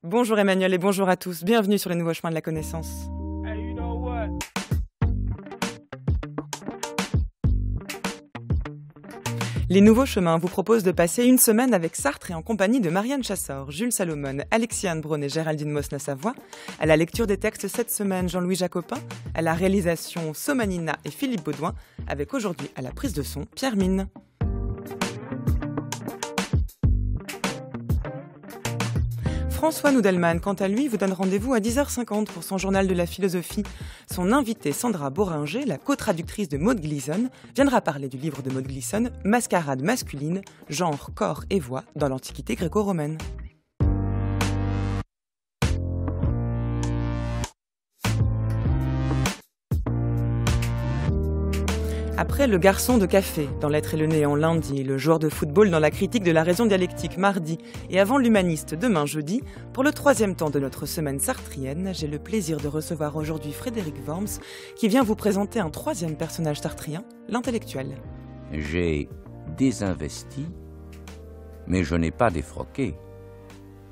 Bonjour Emmanuel et bonjour à tous. Bienvenue sur les nouveaux chemins de la connaissance. Les Nouveaux Chemins vous proposent de passer une semaine avec Sartre et en compagnie de Marianne Chassor, Jules Salomon, Alexiane Braun et Géraldine Mosna-Savoie. À la lecture des textes cette semaine, Jean-Louis Jacopin. À la réalisation, Somanina et Philippe Baudouin. Avec aujourd'hui à la prise de son, Pierre Mine. François Noudelman, quant à lui, vous donne rendez-vous à 10h50 pour son journal de la philosophie. Son invitée Sandra Boringer, la co-traductrice de Maud Gleason, viendra parler du livre de Maud Gleason, Mascarade masculine, genre, corps et voix dans l'Antiquité gréco-romaine. Après le garçon de café dans L'être et le néant lundi, le joueur de football dans la critique de la raison dialectique mardi et avant l'humaniste demain jeudi, pour le troisième temps de notre semaine sartrienne, j'ai le plaisir de recevoir aujourd'hui Frédéric Worms qui vient vous présenter un troisième personnage sartrien, l'intellectuel. J'ai désinvesti, mais je n'ai pas défroqué.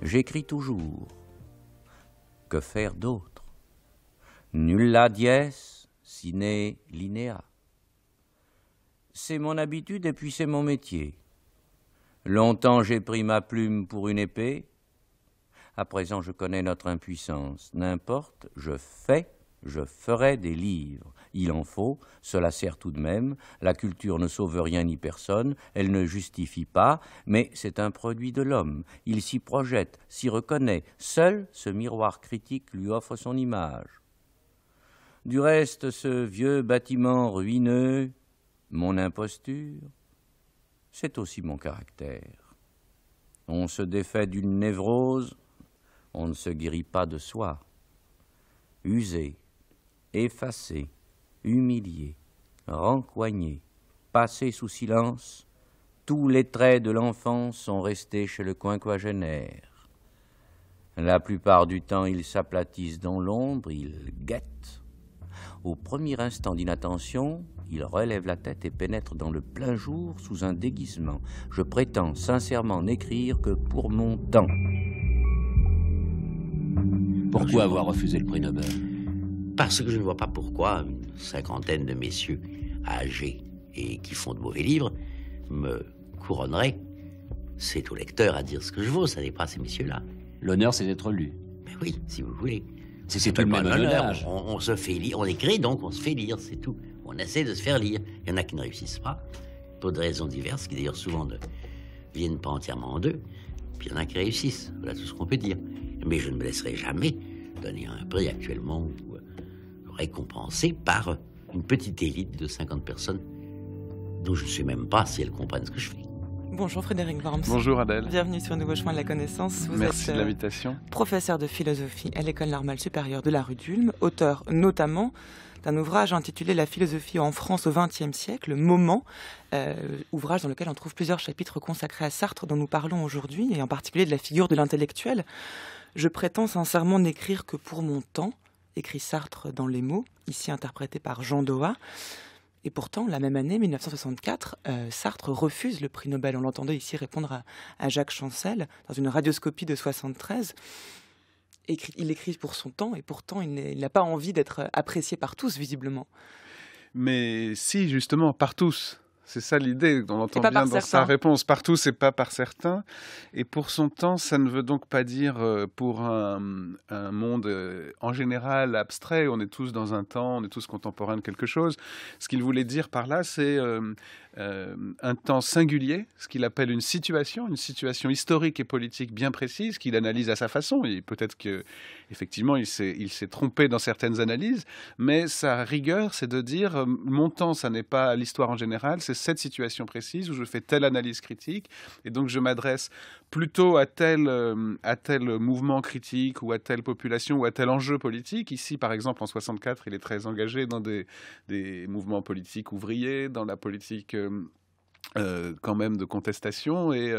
J'écris toujours. Que faire d'autre? Nulla dies sine linea. C'est mon habitude et puis c'est mon métier. Longtemps j'ai pris ma plume pour une épée. À présent je connais notre impuissance. N'importe, je ferai des livres. Il en faut, cela sert tout de même. La culture ne sauve rien ni personne, elle ne justifie pas, mais c'est un produit de l'homme. Il s'y projette, s'y reconnaît. Seul ce miroir critique lui offre son image. Du reste, ce vieux bâtiment ruineux, mon imposture, c'est aussi mon caractère. On se défait d'une névrose, on ne se guérit pas de soi. Usé, effacé, humilié, rencoigné, passé sous silence, tous les traits de l'enfance sont restés chez le quinquagénaire. La plupart du temps, ils s'aplatissent dans l'ombre, ils guettent. Au premier instant d'inattention, il relève la tête et pénètre dans le plein jour sous un déguisement. Je prétends sincèrement n'écrire que pour mon temps. Pourquoi avoir refusé le prix Nobel? Parce que je ne vois pas pourquoi une cinquantaine de messieurs âgés et qui font de mauvais livres me couronneraient. C'est au lecteur à dire ce que je vaux, ça n'est pas à ces messieurs-là. L'honneur, c'est d'être lu. Mais oui, si vous voulez. C'est tout le même honneur. On se fait lire, on écrit donc on se fait lire, c'est tout. On essaie de se faire lire. Il y en a qui ne réussissent pas, pour des raisons diverses, qui d'ailleurs souvent ne viennent pas entièrement en deux. Puis il y en a qui réussissent, voilà tout ce qu'on peut dire. Mais je ne me laisserai jamais donner un prix actuellement ou récompensé par une petite élite de 50 personnes dont je ne sais même pas si elles comprennent ce que je fais. Bonjour Frédéric Worms. Bonjour Adèle. Bienvenue sur Nouveau Chemin de la Connaissance. Vous Merci êtes de l'invitation. Professeur de philosophie à l'École normale supérieure de la rue d'Ulm, auteur notamment d'un ouvrage intitulé La philosophie en France au XXe siècle, Moment, ouvrage dans lequel on trouve plusieurs chapitres consacrés à Sartre dont nous parlons aujourd'hui, et en particulier de la figure de l'intellectuel. Je prétends sincèrement n'écrire que pour mon temps, écrit Sartre dans Les Mots, ici interprété par Jean Doat. Et pourtant, la même année, 1964, Sartre refuse le prix Nobel. On l'entendait ici répondre à Jacques Chancel dans une radioscopie de 73. Il écrit pour son temps et pourtant il n'a pas envie d'être apprécié par tous, visiblement. Mais si, justement, par tous. C'est ça l'idée, on l'entend bien dans certains. sa réponse. Par tous et pas par certains. Et pour son temps, ça ne veut donc pas dire pour un monde en général abstrait. On est tous dans un temps, on est tous contemporains de quelque chose. Ce qu'il voulait dire par là, c'est un temps singulier, ce qu'il appelle une situation historique et politique bien précise, qu'il analyse à sa façon. Et peut-être qu'effectivement, il s'est trompé dans certaines analyses, mais sa rigueur, c'est de dire mon temps, ça n'est pas l'histoire en général, c'est cette situation précise où je fais telle analyse critique, et donc je m'adresse plutôt à tel mouvement critique ou à telle population ou à tel enjeu politique. Ici, par exemple, en 64, il est très engagé dans des mouvements politiques ouvriers, dans la politique quand même de contestation, et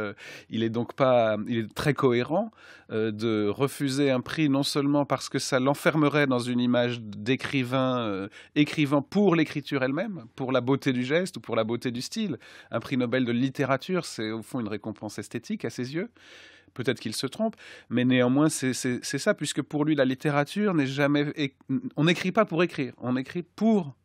il est très cohérent de refuser un prix, non seulement parce que ça l'enfermerait dans une image d'écrivain écrivant pour l'écriture elle-même, pour la beauté du geste ou pour la beauté du style. Un prix Nobel de littérature, c'est au fond une récompense esthétique à ses yeux, peut-être qu'il se trompe, mais néanmoins c'est ça, puisque pour lui la littérature n'est jamais... On n'écrit pas pour écrire, on écrit pour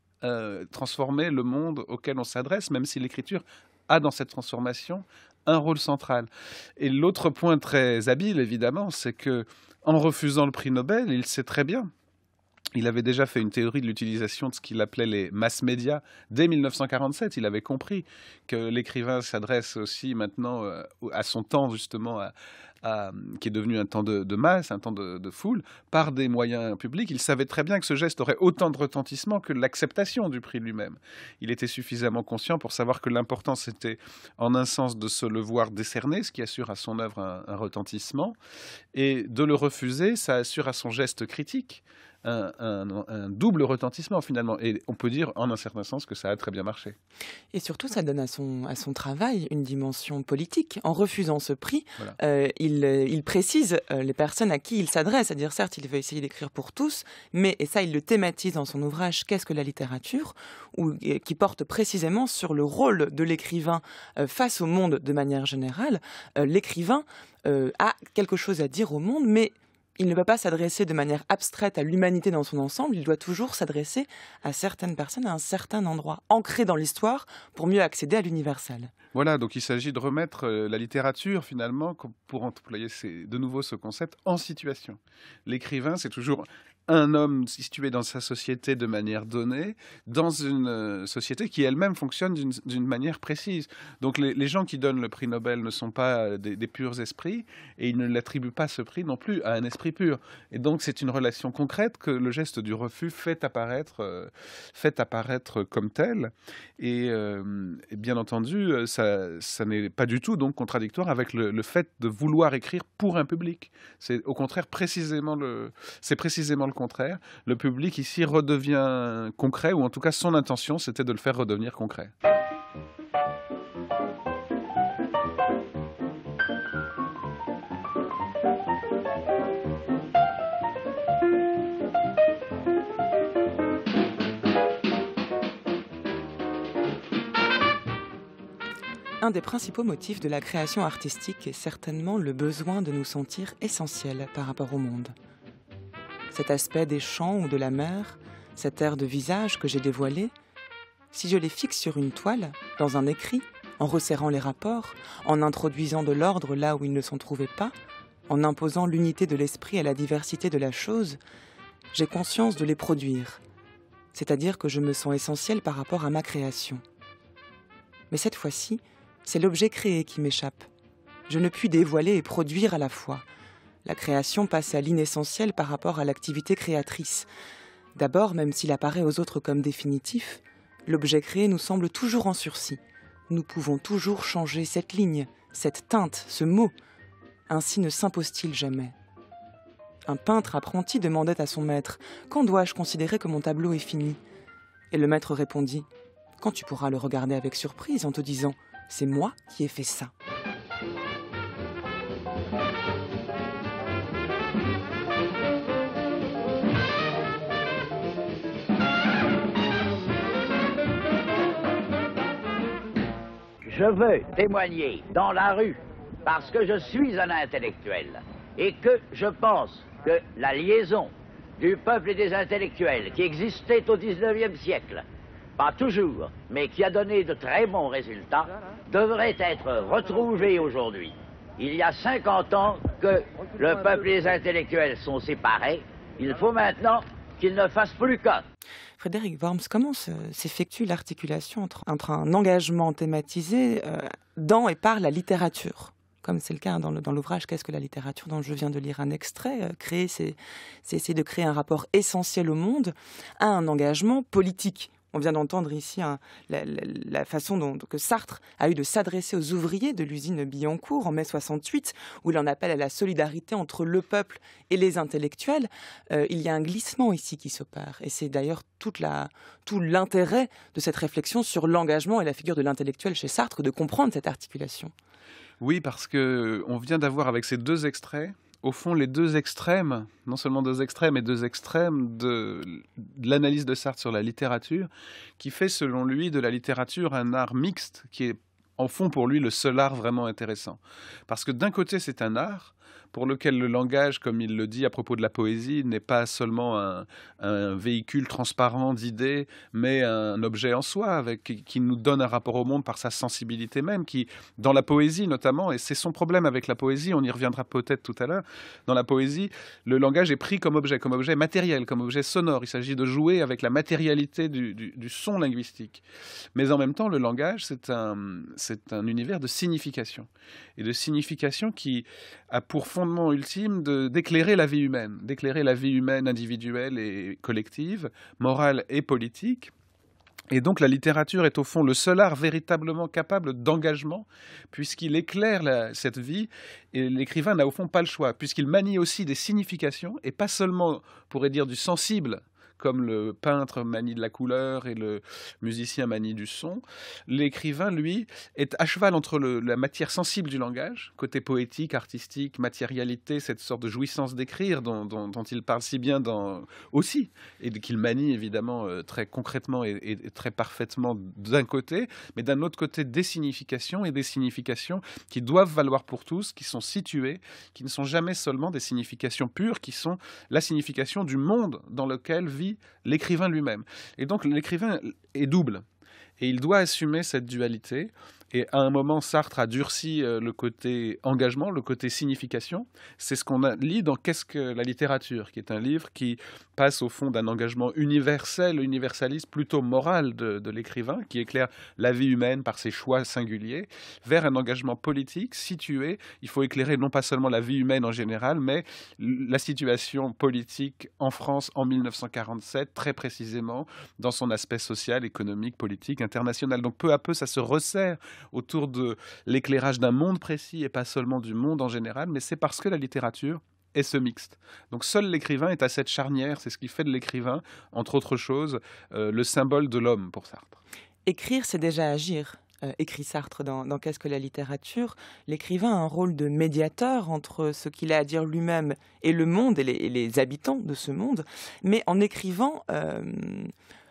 transformer le monde auquel on s'adresse, même si l'écriture a dans cette transformation un rôle central. Et l'autre point très habile, évidemment, c'est que en refusant le prix Nobel, il sait très bien. Il avait déjà fait une théorie de l'utilisation de ce qu'il appelait les mass médias dès 1947. Il avait compris que l'écrivain s'adresse aussi maintenant à son temps, justement, qui est devenu un temps de masse, un temps de foule, par des moyens publics. Il savait très bien que ce geste aurait autant de retentissement que l'acceptation du prix lui-même. Il était suffisamment conscient pour savoir que l'important, c'était en un sens de se le voir décerner, ce qui assure à son œuvre un retentissement, et de le refuser, ça assure à son geste critique un double retentissement finalement. Et on peut dire en un certain sens que ça a très bien marché. Et surtout, ça donne à son travail une dimension politique. En refusant ce prix, voilà. Il précise les personnes à qui il s'adresse. C'est-à-dire, certes, il veut essayer d'écrire pour tous, mais, et ça, il le thématise dans son ouvrage « Qu'est-ce que la littérature ?», qui porte précisément sur le rôle de l'écrivain face au monde de manière générale. L'écrivain a quelque chose à dire au monde, mais il ne peut pas s'adresser de manière abstraite à l'humanité dans son ensemble, il doit toujours s'adresser à certaines personnes, à un certain endroit, ancré dans l'histoire, pour mieux accéder à l'universel. Voilà, donc il s'agit de remettre la littérature, finalement, pour employer de nouveau ce concept, en situation. L'écrivain, c'est toujours un homme situé dans sa société de manière donnée, dans une société qui elle-même fonctionne d'une manière précise. Donc les gens qui donnent le prix Nobel ne sont pas des purs esprits, et ils ne l'attribuent pas ce prix non plus à un esprit pur. Et donc c'est une relation concrète que le geste du refus fait apparaître comme tel. Et bien entendu, ça n'est pas du tout donc contradictoire avec le fait de vouloir écrire pour un public. C'est au contraire précisément le contraire. Le public ici redevient concret, ou en tout cas son intention c'était de le faire redevenir concret. Un des principaux motifs de la création artistique est certainement le besoin de nous sentir essentiels par rapport au monde. Cet aspect des champs ou de la mer, cet air de visage que j'ai dévoilé, si je les fixe sur une toile, dans un écrit, en resserrant les rapports, en introduisant de l'ordre là où il ne s'en trouvait pas, en imposant l'unité de l'esprit à la diversité de la chose, j'ai conscience de les produire, c'est-à-dire que je me sens essentiel par rapport à ma création. Mais cette fois-ci, c'est l'objet créé qui m'échappe. Je ne puis dévoiler et produire à la fois. La création passe à l'inessentiel par rapport à l'activité créatrice. D'abord, même s'il apparaît aux autres comme définitif, l'objet créé nous semble toujours en sursis. Nous pouvons toujours changer cette ligne, cette teinte, ce mot. Ainsi ne s'impose-t-il jamais. Un peintre apprenti demandait à son maître « Quand dois-je considérer que mon tableau est fini ?» Et le maître répondit « Quand tu pourras le regarder avec surprise en te disant « C'est moi qui ai fait ça ». Je veux témoigner dans la rue parce que je suis un intellectuel et que je pense que la liaison du peuple et des intellectuels qui existait au XIXe siècle, pas toujours, mais qui a donné de très bons résultats, devrait être retrouvée aujourd'hui. Il y a 50 ans que le peuple et les intellectuels sont séparés. Il faut maintenant qu'ils ne fassent plus qu'un. Frédéric Worms, comment s'effectue l'articulation entre un engagement thématisé dans et par la littérature, comme c'est le cas dans l'ouvrage « Qu'est-ce que la littérature ?» dont je viens de lire un extrait. C'est essayer de créer un rapport essentiel au monde à un engagement politique. On vient d'entendre ici la façon que Sartre a eu de s'adresser aux ouvriers de l'usine Billancourt en mai 68, où il en appelle à la solidarité entre le peuple et les intellectuels. Il y a un glissement ici qui s'opère. Et c'est d'ailleurs tout l'intérêt de cette réflexion sur l'engagement et la figure de l'intellectuel chez Sartre, de comprendre cette articulation. Oui, parce qu'on vient d'avoir avec ces deux extraits, au fond, les deux extrêmes, non seulement deux extrêmes, mais deux extrêmes de l'analyse de Sartre sur la littérature, qui fait, selon lui, de la littérature un art mixte, qui est en font pour lui le seul art vraiment intéressant. Parce que d'un côté, c'est un art pour lequel le langage, comme il le dit à propos de la poésie, n'est pas seulement un véhicule transparent d'idées, mais un objet en soi, qui nous donne un rapport au monde par sa sensibilité même, qui, dans la poésie notamment, et c'est son problème avec la poésie, on y reviendra peut-être tout à l'heure, dans la poésie, le langage est pris comme objet matériel, comme objet sonore. Il s'agit de jouer avec la matérialité du son linguistique. Mais en même temps, le langage, c'est un univers de signification. Et de signification qui a pour fondement ultime d'éclairer la vie humaine individuelle et collective, morale et politique. Et donc la littérature est au fond le seul art véritablement capable d'engagement, puisqu'il éclaire cette vie, et l'écrivain n'a au fond pas le choix, puisqu'il manie aussi des significations, et pas seulement, on pourrait dire, du sensible, comme le peintre manie de la couleur et le musicien manie du son. L'écrivain, lui, est à cheval entre la matière sensible du langage, côté poétique, artistique, matérialité, cette sorte de jouissance d'écrire dont il parle si bien aussi, et qu'il manie évidemment très concrètement et très parfaitement d'un côté, mais d'un autre côté des significations, et des significations qui doivent valoir pour tous, qui sont situées, qui ne sont jamais seulement des significations pures, qui sont la signification du monde dans lequel vit l'écrivain lui-même. Et donc l'écrivain est double, et il doit assumer cette dualité. Et à un moment, Sartre a durci le côté engagement, le côté signification. C'est ce qu'on lit dans Qu'est-ce que la littérature, qui est un livre qui passe au fond d'un engagement universaliste, plutôt moral de l'écrivain, qui éclaire la vie humaine par ses choix singuliers, vers un engagement politique situé. Il faut éclairer non pas seulement la vie humaine en général, mais la situation politique en France en 1947, très précisément, dans son aspect social, économique, politique, international. Donc peu à peu, ça se resserre autour de l'éclairage d'un monde précis et pas seulement du monde en général, mais c'est parce que la littérature est ce mixte. Donc seul l'écrivain est à cette charnière, c'est ce qui fait de l'écrivain, entre autres choses, le symbole de l'homme pour Sartre. Écrire, c'est déjà agir. Écrit Sartre dans Qu'est-ce que la littérature, l'écrivain a un rôle de médiateur entre ce qu'il a à dire lui-même et le monde et les habitants de ce monde, mais en écrivant,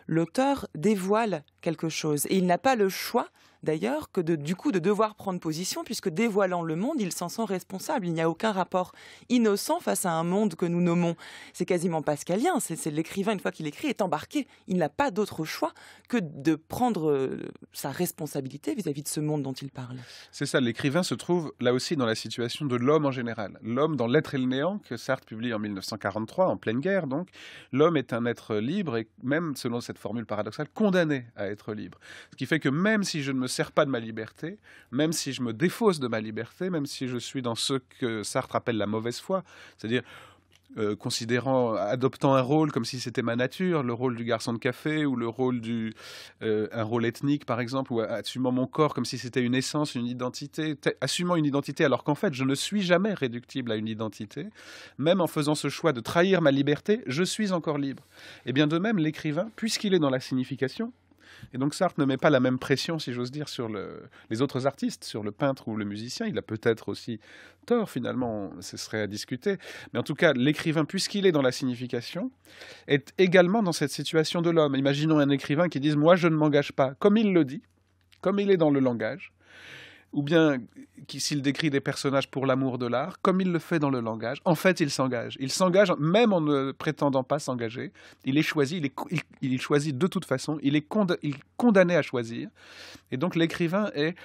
l'auteur dévoile quelque chose et il n'a pas le choix d'ailleurs que de devoir prendre position, puisque dévoilant le monde, il s'en sent responsable. Il n'y a aucun rapport innocent face à un monde que nous nommons. C'est quasiment pascalien. C'est l'écrivain, une fois qu'il écrit, est embarqué. Il n'a pas d'autre choix que de prendre sa responsabilité vis-à-vis de ce monde dont il parle. C'est ça, l'écrivain se trouve là aussi dans la situation de l'homme en général. L'homme dans L'être et le néant, que Sartre publie en 1943, en pleine guerre donc. L'homme est un être libre et même, selon cette formule paradoxale, condamné à être libre. Ce qui fait que même si je ne me sers pas de ma liberté, même si je me défausse de ma liberté, même si je suis dans ce que Sartre appelle la mauvaise foi, c'est-à-dire adoptant un rôle comme si c'était ma nature, le rôle du garçon de café ou le rôle un rôle ethnique par exemple, ou assumant mon corps comme si c'était une essence, une identité, assumant une identité alors qu'en fait je ne suis jamais réductible à une identité, même en faisant ce choix de trahir ma liberté, je suis encore libre. Et bien de même l'écrivain, puisqu'il est dans la signification, et donc Sartre ne met pas la même pression, si j'ose dire, sur les autres artistes, sur le peintre ou le musicien. Il a peut-être aussi tort, finalement, ce serait à discuter. Mais en tout cas, l'écrivain, puisqu'il est dans la signification, est également dans cette situation de l'homme. Imaginons un écrivain qui dise « moi, je ne m'engage pas », comme il le dit, comme il est dans le langage, ou bien s'il décrit des personnages pour l'amour de l'art, comme il le fait dans le langage, en fait, il s'engage. Il s'engage même en ne prétendant pas s'engager. Il est choisi, il choisit de toute façon, il est condamné à choisir. Et donc l'écrivain est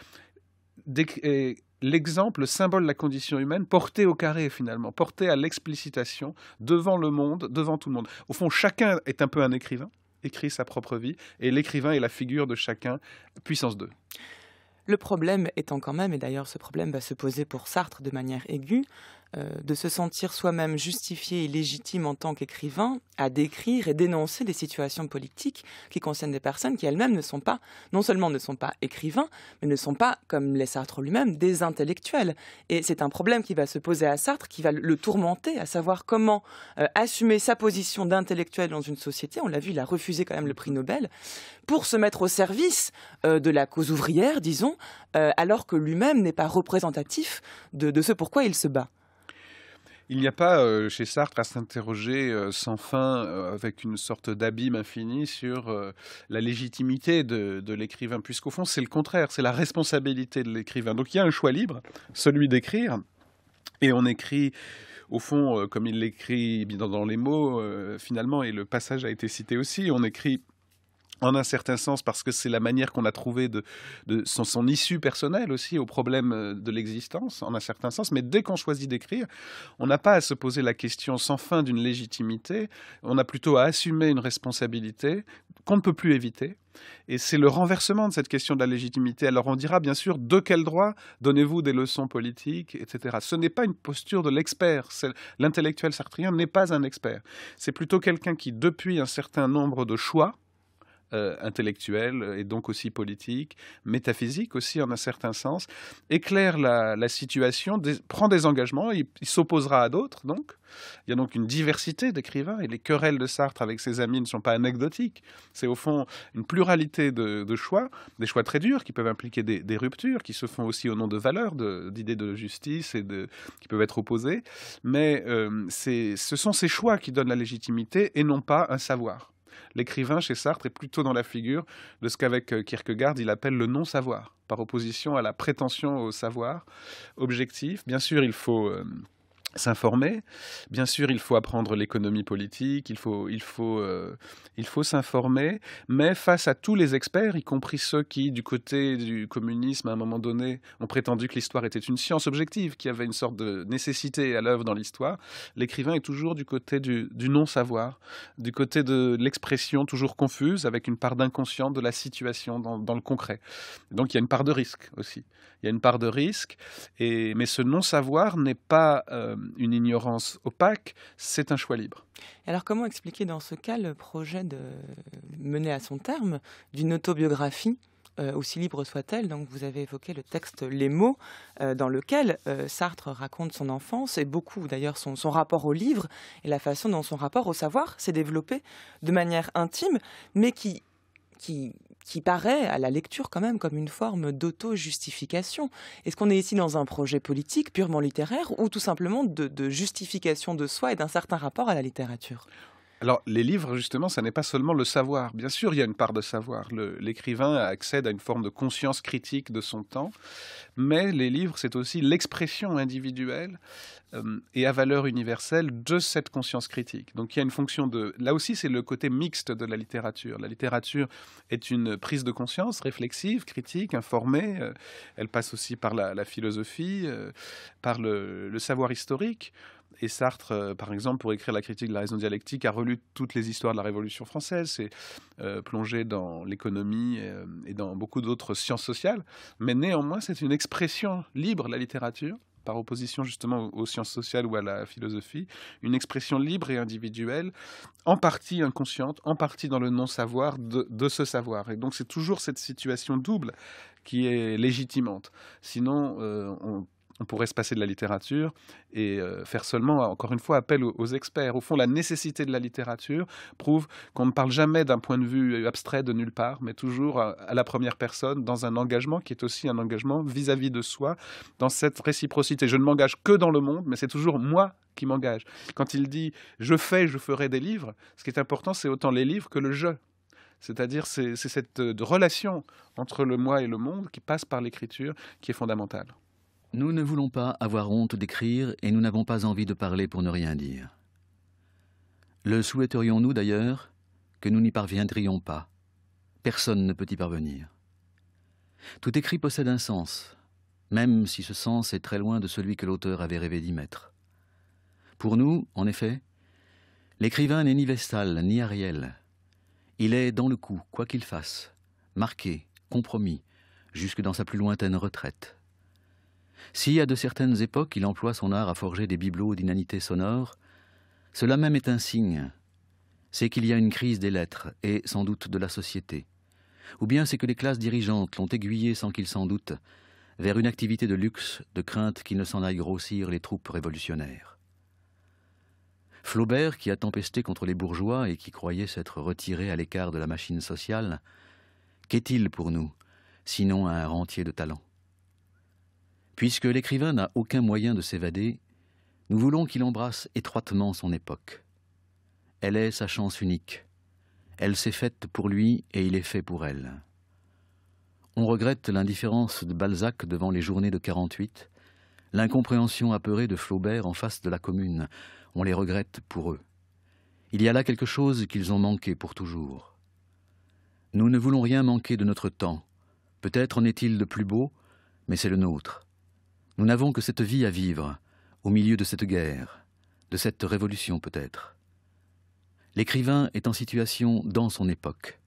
l'exemple, le symbole de la condition humaine, porté au carré finalement, porté à l'explicitation, devant le monde, devant tout le monde. Au fond, chacun est un peu un écrivain, écrit sa propre vie, et l'écrivain est la figure de chacun, puissance 2. Le problème étant quand même, et d'ailleurs ce problème va se poser pour Sartre de manière aiguë, de se sentir soi-même justifié et légitime en tant qu'écrivain à décrire et dénoncer des situations politiques qui concernent des personnes qui elles-mêmes non seulement ne sont pas écrivains, mais ne sont pas, comme l'est Sartre lui-même, des intellectuels. Et c'est un problème qui va se poser à Sartre, qui va le tourmenter, à savoir comment assumer sa position d'intellectuel dans une société. On l'a vu, il a refusé quand même le prix Nobel, pour se mettre au service de la cause ouvrière, disons, alors que lui-même n'est pas représentatif de ce pourquoi il se bat. Il n'y a pas chez Sartre à s'interroger sans fin avec une sorte d'abîme infini sur la légitimité de l'écrivain, puisqu'au fond c'est le contraire, c'est la responsabilité de l'écrivain. Donc il y a un choix libre, celui d'écrire, et on écrit au fond comme il l'écrit dans les mots finalement, et le passage a été cité aussi, on écrit en un certain sens, parce que c'est la manière qu'on a trouvé de son issue personnelle aussi au problème de l'existence, en un certain sens. Mais dès qu'on choisit d'écrire, on n'a pas à se poser la question sans fin d'une légitimité, on a plutôt à assumer une responsabilité qu'on ne peut plus éviter. Et c'est le renversement de cette question de la légitimité. Alors on dira bien sûr, de quel droit donnez-vous des leçons politiques, etc. Ce n'est pas une posture de l'expert. L'intellectuel sartrien n'est pas un expert. C'est plutôt quelqu'un qui, depuis un certain nombre de choix, intellectuel et donc aussi politique, métaphysique aussi en un certain sens, éclaire la situation, prend des engagements, il s'opposera à d'autres donc. Il y a donc une diversité d'écrivains et les querelles de Sartre avec ses amis ne sont pas anecdotiques. C'est au fond une pluralité de choix, des choix très durs qui peuvent impliquer des ruptures, qui se font aussi au nom de valeurs, d'idées de justice et qui peuvent être opposées. Mais ce sont ces choix qui donnent la légitimité et non pas un savoir. L'écrivain chez Sartre est plutôt dans la figure de ce qu'avec Kierkegaard il appelle le non-savoir, par opposition à la prétention au savoir objectif. Bien sûr, il faut s'informer, bien sûr, il faut apprendre l'économie politique, il faut s'informer, mais face à tous les experts, y compris ceux qui, du côté du communisme, à un moment donné, ont prétendu que l'histoire était une science objective, qu'il y avait une sorte de nécessité à l'œuvre dans l'histoire, l'écrivain est toujours du côté du non-savoir, du côté de l'expression toujours confuse, avec une part d'inconscient de la situation dans le concret. Donc il y a une part de risque aussi. Il y a une part de risque, mais ce non-savoir n'est pas une ignorance opaque, c'est un choix libre. Et alors comment expliquer dans ce cas le projet de mener à son terme d'une autobiographie aussi libre soit-elle? Donc vous avez évoqué le texte Les mots, dans lequel Sartre raconte son enfance et beaucoup d'ailleurs son rapport au livre et la façon dont son rapport au savoir s'est développé de manière intime, mais qui paraît à la lecture quand même comme une forme d'auto-justification. Est-ce qu'on est ici dans un projet politique purement littéraire ou tout simplement de justification de soi et d'un certain rapport à la littérature ? Alors, les livres, justement, ça n'est pas seulement le savoir. Bien sûr, il y a une part de savoir. L'écrivain accède à une forme de conscience critique de son temps, mais les livres, c'est aussi l'expression individuelle et à valeur universelle de cette conscience critique. Donc, il y a une fonction de... Là aussi, c'est le côté mixte de la littérature. La littérature est une prise de conscience réflexive, critique, informée. Elle passe aussi par la philosophie, par le savoir historique. Et Sartre, par exemple, pour écrire la critique de la raison dialectique, a relu toutes les histoires de la Révolution française, s'est plongé dans l'économie et dans beaucoup d'autres sciences sociales. Mais néanmoins, c'est une expression libre, la littérature, par opposition justement aux sciences sociales ou à la philosophie, une expression libre et individuelle, en partie inconsciente, en partie dans le non-savoir de ce savoir. Et donc c'est toujours cette situation double qui est légitimante. Sinon, on pourrait se passer de la littérature et faire seulement, encore une fois, appel aux experts. Au fond, la nécessité de la littérature prouve qu'on ne parle jamais d'un point de vue abstrait de nulle part, mais toujours à la première personne, dans un engagement qui est aussi un engagement vis-à-vis de soi, dans cette réciprocité. Je ne m'engage que dans le monde, mais c'est toujours moi qui m'engage. Quand il dit « je ferai des livres », ce qui est important, c'est autant les livres que le « je ». C'est-à-dire, c'est cette relation entre le moi et le monde qui passe par l'écriture qui est fondamentale. Nous ne voulons pas avoir honte d'écrire et nous n'avons pas envie de parler pour ne rien dire. Le souhaiterions-nous d'ailleurs que nous n'y parviendrions pas. Personne ne peut y parvenir. Tout écrit possède un sens, même si ce sens est très loin de celui que l'auteur avait rêvé d'y mettre. Pour nous, en effet, l'écrivain n'est ni Vestale ni Ariel. Il est dans le coup, quoi qu'il fasse, marqué, compromis, jusque dans sa plus lointaine retraite. Si, à de certaines époques, il emploie son art à forger des bibelots d'inanité sonore, cela même est un signe. C'est qu'il y a une crise des lettres et, sans doute, de la société. Ou bien c'est que les classes dirigeantes l'ont aiguillé sans qu'il s'en doute vers une activité de luxe, de crainte qu'il ne s'en aille grossir les troupes révolutionnaires. Flaubert, qui a tempesté contre les bourgeois et qui croyait s'être retiré à l'écart de la machine sociale, qu'est-il pour nous, sinon un rentier de talent ? Puisque l'écrivain n'a aucun moyen de s'évader, Nous voulons qu'il embrasse étroitement son époque. Elle est sa chance unique. Elle s'est faite pour lui et il est fait pour elle. On regrette l'indifférence de Balzac devant les journées de 48, l'incompréhension apeurée de Flaubert en face de la Commune. On les regrette pour eux. Il y a là quelque chose qu'ils ont manqué pour toujours. Nous ne voulons rien manquer de notre temps. Peut-être en est-il de plus beau, mais c'est le nôtre. Nous n'avons que cette vie à vivre, au milieu de cette guerre, de cette révolution peut-être. L'écrivain est en situation dans son époque.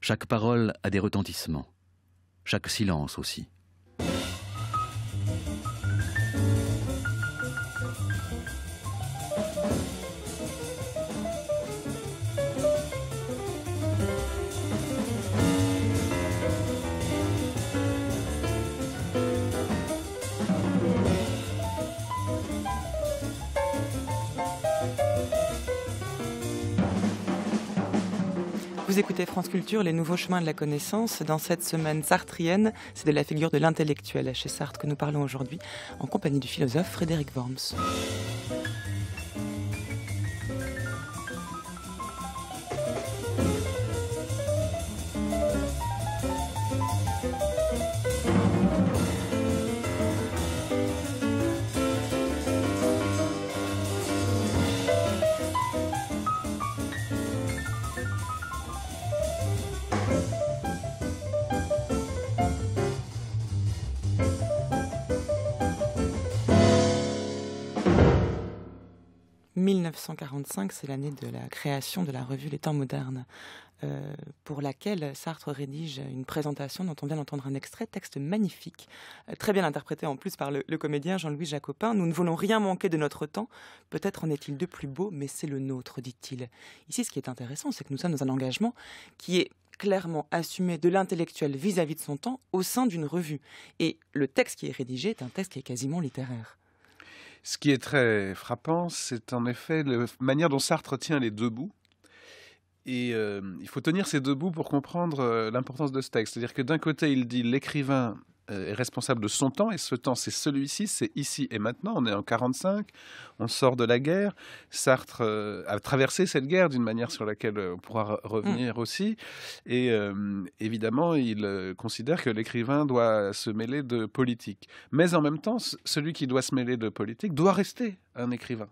Chaque parole a des retentissements, chaque silence aussi. Vous écoutez France Culture, les nouveaux chemins de la connaissance. Dans cette semaine sartrienne, c'est de la figure de l'intellectuel chez Sartre que nous parlons aujourd'hui, en compagnie du philosophe Frédéric Worms. « 1945, c'est l'année de la création de la revue Les Temps modernes, pour laquelle Sartre rédige une présentation dont on vient d'entendre un extrait, texte magnifique, très bien interprété en plus par le comédien Jean-Louis Jacopin. « Nous ne voulons rien manquer de notre temps, peut-être en est-il de plus beau, mais c'est le nôtre, dit-il. » Ici, ce qui est intéressant, c'est que nous sommes dans un engagement qui est clairement assumé de l'intellectuel vis-à-vis de son temps au sein d'une revue. Et le texte qui est rédigé est un texte qui est quasiment littéraire. Ce qui est très frappant, c'est en effet la manière dont Sartre tient les deux bouts. Et il faut tenir ces deux bouts pour comprendre l'importance de ce texte. C'est-à-dire que d'un côté, il dit l'écrivain est responsable de son temps, et ce temps, c'est celui-ci, c'est ici et maintenant. On est en 45, on sort de la guerre. Sartre a traversé cette guerre d'une manière sur laquelle on pourra revenir aussi. Et évidemment, il considère que l'écrivain doit se mêler de politique. Mais en même temps, celui qui doit se mêler de politique doit rester un écrivain.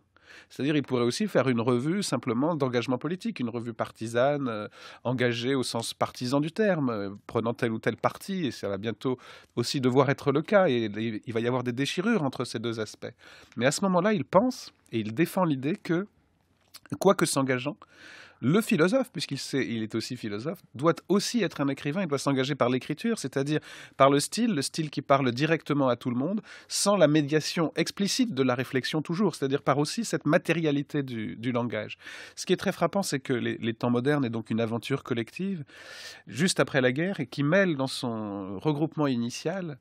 C'est-à-dire il pourrait aussi faire une revue simplement d'engagement politique, une revue partisane, engagée au sens partisan du terme, prenant tel ou tel parti, et ça va bientôt aussi devoir être le cas, et il va y avoir des déchirures entre ces deux aspects. Mais à ce moment-là, il pense, et il défend l'idée que, quoique s'engageant, le philosophe, puisqu'il est aussi philosophe, doit aussi être un écrivain, il doit s'engager par l'écriture, c'est-à-dire par le style qui parle directement à tout le monde, sans la médiation explicite de la réflexion toujours, c'est-à-dire par aussi cette matérialité du langage. Ce qui est très frappant, c'est que les temps modernes est donc une aventure collective, juste après la guerre, et qui mêle dans son regroupement initial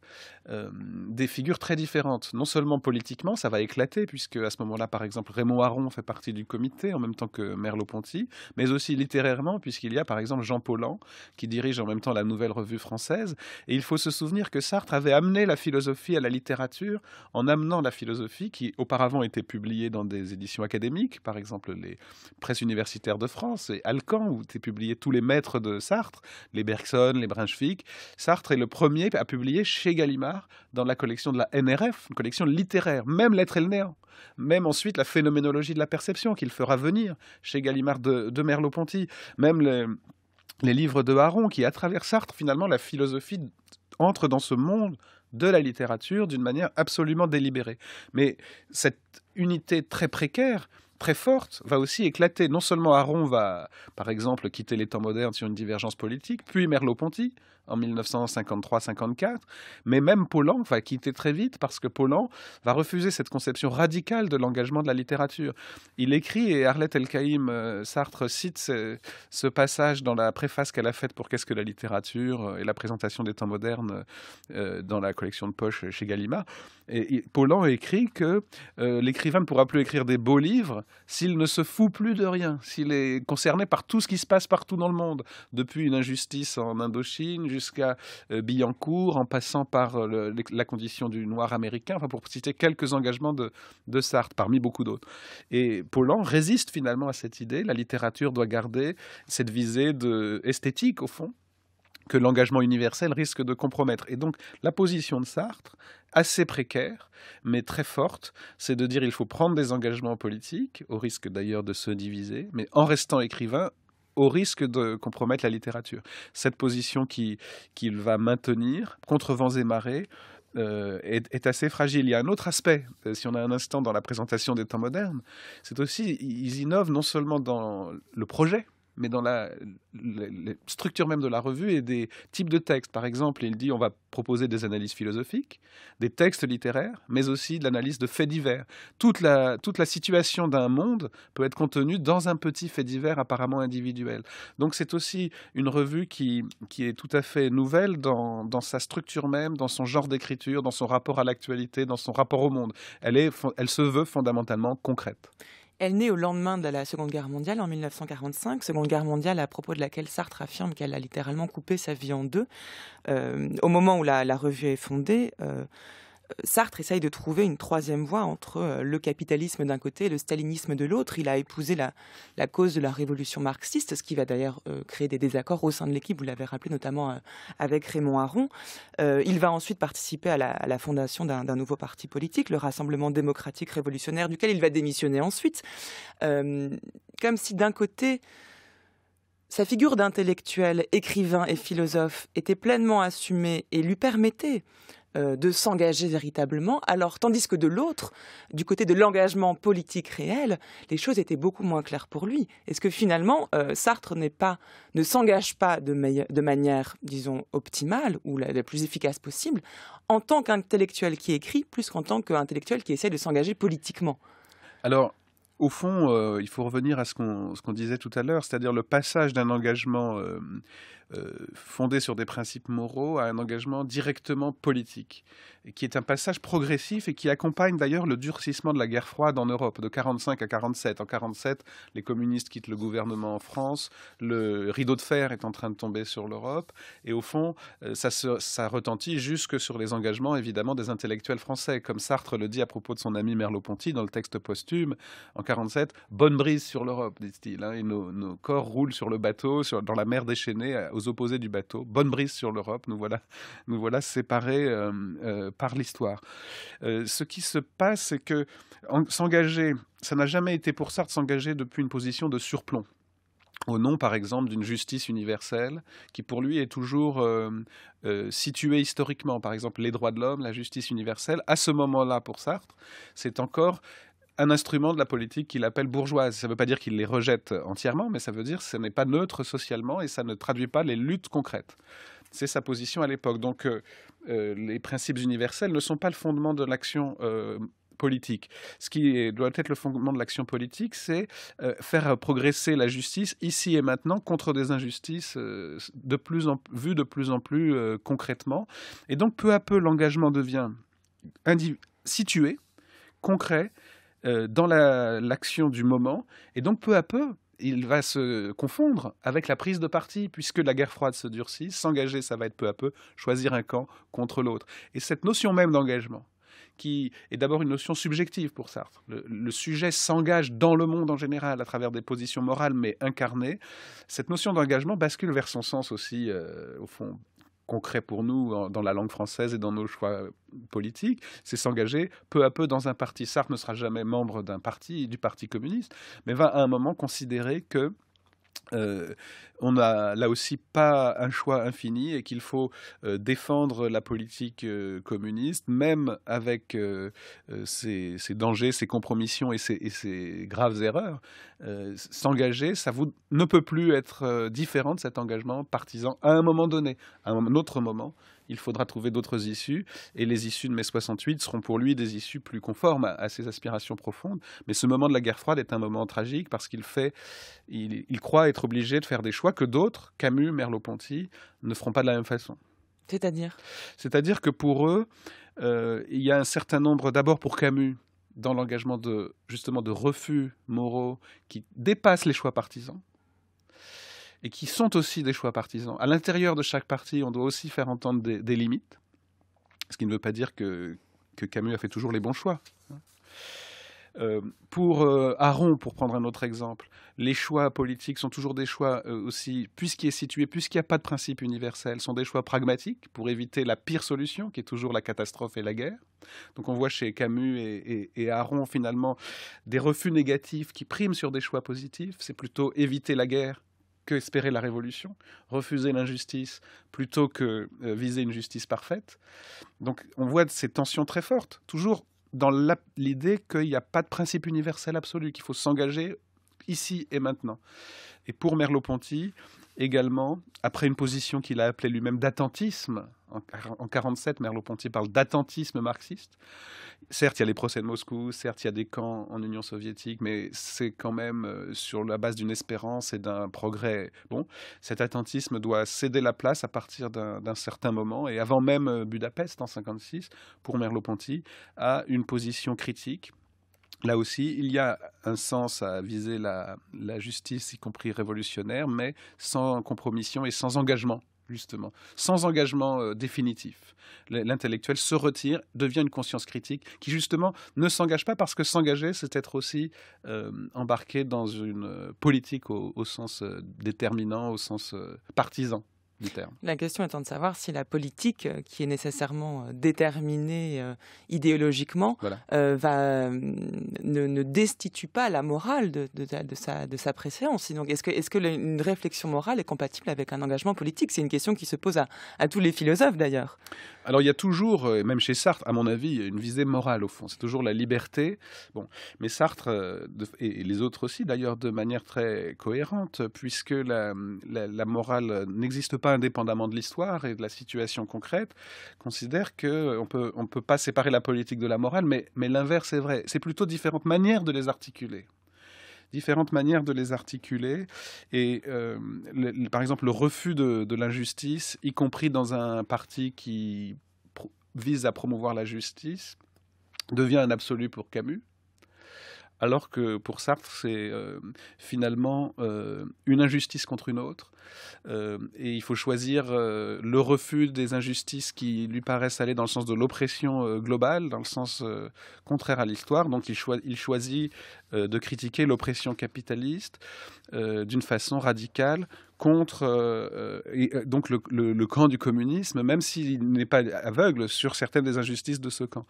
des figures très différentes. Non seulement politiquement, ça va éclater, puisque à ce moment-là, par exemple, Raymond Aron fait partie du comité, en même temps que Merleau-Ponty, mais aussi littérairement, puisqu'il y a par exemple Jean Paulhan, qui dirige en même temps la Nouvelle Revue Française. Et il faut se souvenir que Sartre avait amené la philosophie à la littérature, en amenant la philosophie, qui auparavant était publiée dans des éditions académiques, par exemple les Presses universitaires de France et Alcan, où étaient publiés tous les maîtres de Sartre, les Bergson, les Brunswick. Sartre est le premier à publier chez Gallimard, dans la collection de la NRF, une collection littéraire, même L'être et le néant. Même ensuite la phénoménologie de la perception qu'il fera venir chez Gallimard de Merleau-Ponty. Même les livres de Aron qui, à travers Sartre, finalement, la philosophie entre dans ce monde de la littérature d'une manière absolument délibérée. Mais cette unité très précaire, très forte, va aussi éclater. Non seulement Aron va, par exemple, quitter les temps modernes sur une divergence politique, puis Merleau-Ponty en 1953-54, mais même Paulhan va quitter très vite parce que Paulhan va refuser cette conception radicale de l'engagement de la littérature. Il écrit, et Arlette Elkaïm, Sartre cite ce passage dans la préface qu'elle a faite pour Qu'est-ce que la littérature et la présentation des temps modernes dans la collection de poche chez Gallimard. Et Paulhan écrit que l'écrivain ne pourra plus écrire des beaux livres s'il ne se fout plus de rien, s'il est concerné par tout ce qui se passe partout dans le monde, depuis une injustice en Indochine jusqu'à Billancourt, en passant par la condition du noir américain, enfin pour citer quelques engagements de Sartre, parmi beaucoup d'autres. Et Paulan résiste finalement à cette idée. La littérature doit garder cette visée esthétique, au fond, que l'engagement universel risque de compromettre. Et donc, la position de Sartre, assez précaire, mais très forte, c'est de dire qu'il faut prendre des engagements politiques, au risque d'ailleurs de se diviser, mais en restant écrivain, au risque de compromettre la littérature. Cette position qu'il va maintenir, contre vents et marées, est assez fragile. Il y a un autre aspect, si on a un instant dans la présentation des temps modernes, c'est aussi, ils innovent non seulement dans le projet, mais dans la structure même de la revue et des types de textes. Par exemple, il dit on va proposer des analyses philosophiques, des textes littéraires, mais aussi de l'analyse de faits divers. Toute la situation d'un monde peut être contenue dans un petit fait divers apparemment individuel. Donc c'est aussi une revue qui est tout à fait nouvelle dans sa structure même, dans son genre d'écriture, dans son rapport à l'actualité, dans son rapport au monde. Elle se veut fondamentalement concrète. Elle naît au lendemain de la Seconde Guerre mondiale, en 1945. Seconde Guerre mondiale à propos de laquelle Sartre affirme qu'elle a littéralement coupé sa vie en deux. Au moment où la revue est fondée, Sartre essaye de trouver une troisième voie entre le capitalisme d'un côté et le stalinisme de l'autre. Il a épousé la cause de la révolution marxiste, ce qui va d'ailleurs créer des désaccords au sein de l'équipe, vous l'avez rappelé, notamment avec Raymond Aron. Il va ensuite participer à la fondation d'un nouveau parti politique, le Rassemblement démocratique révolutionnaire, duquel il va démissionner ensuite. Comme si d'un côté, sa figure d'intellectuel, écrivain et philosophe était pleinement assumée et lui permettait de s'engager véritablement, alors tandis que de l'autre, du côté de l'engagement politique réel, les choses étaient beaucoup moins claires pour lui. Est-ce que finalement, Sartre ne s'engage pas de manière, disons, optimale ou la plus efficace possible, en tant qu'intellectuel qui écrit, plus qu'en tant qu'intellectuel qui essaie de s'engager politiquement? Alors, au fond, il faut revenir à ce qu'on disait tout à l'heure, c'est-à-dire le passage d'un engagement fondé sur des principes moraux à un engagement directement politique, et qui est un passage progressif et qui accompagne d'ailleurs le durcissement de la guerre froide en Europe, de 1945 à 1947. En 1947, les communistes quittent le gouvernement en France, le rideau de fer est en train de tomber sur l'Europe, et au fond, ça retentit jusque sur les engagements, évidemment, des intellectuels français, comme Sartre le dit à propos de son ami Merleau-Ponty dans le texte posthume, en 1947, « Bonne brise sur l'Europe », dit-il, hein, et nos corps roulent sur le bateau, dans la mer déchaînée, aux opposés du bateau. Bonne brise sur l'Europe, nous voilà séparés par l'histoire. Ce qui se passe, c'est que s'engager, ça n'a jamais été pour Sartre s'engager depuis une position de surplomb, au nom, par exemple, d'une justice universelle qui, pour lui, est toujours située historiquement. Par exemple, les droits de l'homme, la justice universelle, à ce moment-là, pour Sartre, c'est encore un instrument de la politique qu'il appelle bourgeoise. Ça ne veut pas dire qu'il les rejette entièrement, mais ça veut dire que ce n'est pas neutre socialement et ça ne traduit pas les luttes concrètes. C'est sa position à l'époque. Donc, les principes universels ne sont pas le fondement de l'action politique. Ce qui doit être le fondement de l'action politique, c'est faire progresser la justice ici et maintenant contre des injustices vues de plus en plus concrètement. Et donc, peu à peu, l'engagement devient situé, concret, dans l'action du moment, et donc peu à peu, il va se confondre avec la prise de parti, puisque la guerre froide se durcit. S'engager, ça va être peu à peu choisir un camp contre l'autre. Et cette notion même d'engagement, qui est d'abord une notion subjective pour Sartre. Le sujet s'engage dans le monde en général à travers des positions morales, mais incarnées. Cette notion d'engagement bascule vers son sens aussi, au fond, concret pour nous dans la langue française et dans nos choix politiques, c'est s'engager peu à peu dans un parti. Sartre ne sera jamais membre d'un parti, du Parti communiste, mais va à un moment considérer que on n'a là aussi pas un choix infini et qu'il faut défendre la politique communiste, même avec ses dangers, ses compromissions et ses graves erreurs. S'engager, ne peut plus être différent de cet engagement partisan à un moment donné. À un autre moment, il faudra trouver d'autres issues, et les issues de mai 68 seront pour lui des issues plus conformes à ses aspirations profondes. Mais ce moment de la guerre froide est un moment tragique parce qu'il croit être obligé de faire des choix que d'autres, Camus, Merleau-Ponty, ne feront pas de la même façon. C'est-à-dire ? C'est-à-dire que pour eux, il y a un certain nombre, d'abord pour Camus, dans l'engagement justement de refus moraux qui dépassent les choix partisans et qui sont aussi des choix partisans. À l'intérieur de chaque parti, on doit aussi faire entendre des limites, ce qui ne veut pas dire que Camus a fait toujours les bons choix. Pour Aron, pour prendre un autre exemple, les choix politiques sont toujours des choix aussi, puisqu'il n'y a pas de principe universel, sont des choix pragmatiques pour éviter la pire solution, qui est toujours la catastrophe et la guerre. Donc on voit chez Camus et Aron finalement des refus négatifs qui priment sur des choix positifs. C'est plutôt éviter la guerre que espérer la révolution, refuser l'injustice plutôt que viser une justice parfaite. Donc on voit ces tensions très fortes, toujours dans l'idée qu'il n'y a pas de principe universel absolu, qu'il faut s'engager ici et maintenant. Et pour Merleau-Ponty, également, après une position qu'il a appelée lui-même d'attentisme, en 1947, Merleau-Ponty parle d'attentisme marxiste. Certes, il y a les procès de Moscou, certes, il y a des camps en Union soviétique, mais c'est quand même sur la base d'une espérance et d'un progrès. Bon, cet attentisme doit céder la place à partir d'un certain moment, et avant même Budapest, en 1956, pour Merleau-Ponty, à une position critique. Là aussi, il y a un sens à viser la justice, y compris révolutionnaire, mais sans compromission et sans engagement, justement. Sans engagement définitif. L'intellectuel se retire, devient une conscience critique qui, justement, ne s'engage pas parce que s'engager, c'est être aussi embarqué dans une politique au sens déterminant, au sens partisan du terme. La question étant de savoir si la politique, qui est nécessairement déterminée idéologiquement, voilà, ne destitue pas la morale de sa préséance. Donc, est-ce que une réflexion morale est compatible avec un engagement politique? C'est une question qui se pose à tous les philosophes, d'ailleurs. Alors, il y a toujours, même chez Sartre, à mon avis, une visée morale, au fond. C'est toujours la liberté. Bon, mais Sartre, et les autres aussi, d'ailleurs, de manière très cohérente, puisque la morale n'existe pas indépendamment de l'histoire et de la situation concrète, considère qu'on ne peut pas séparer la politique de la morale, mais l'inverse est vrai. C'est plutôt différentes manières de les articuler. Différentes manières de les articuler. Et par exemple, le refus de l'injustice, y compris dans un parti qui vise à promouvoir la justice, devient un absolu pour Camus. Alors que pour Sartre, c'est finalement une injustice contre une autre. Et il faut choisir le refus des injustices qui lui paraissent aller dans le sens de l'oppression globale, dans le sens contraire à l'histoire. Donc il choisit de critiquer l'oppression capitaliste d'une façon radicale contre donc le camp du communisme, même s'il n'est pas aveugle sur certaines des injustices de ce camp.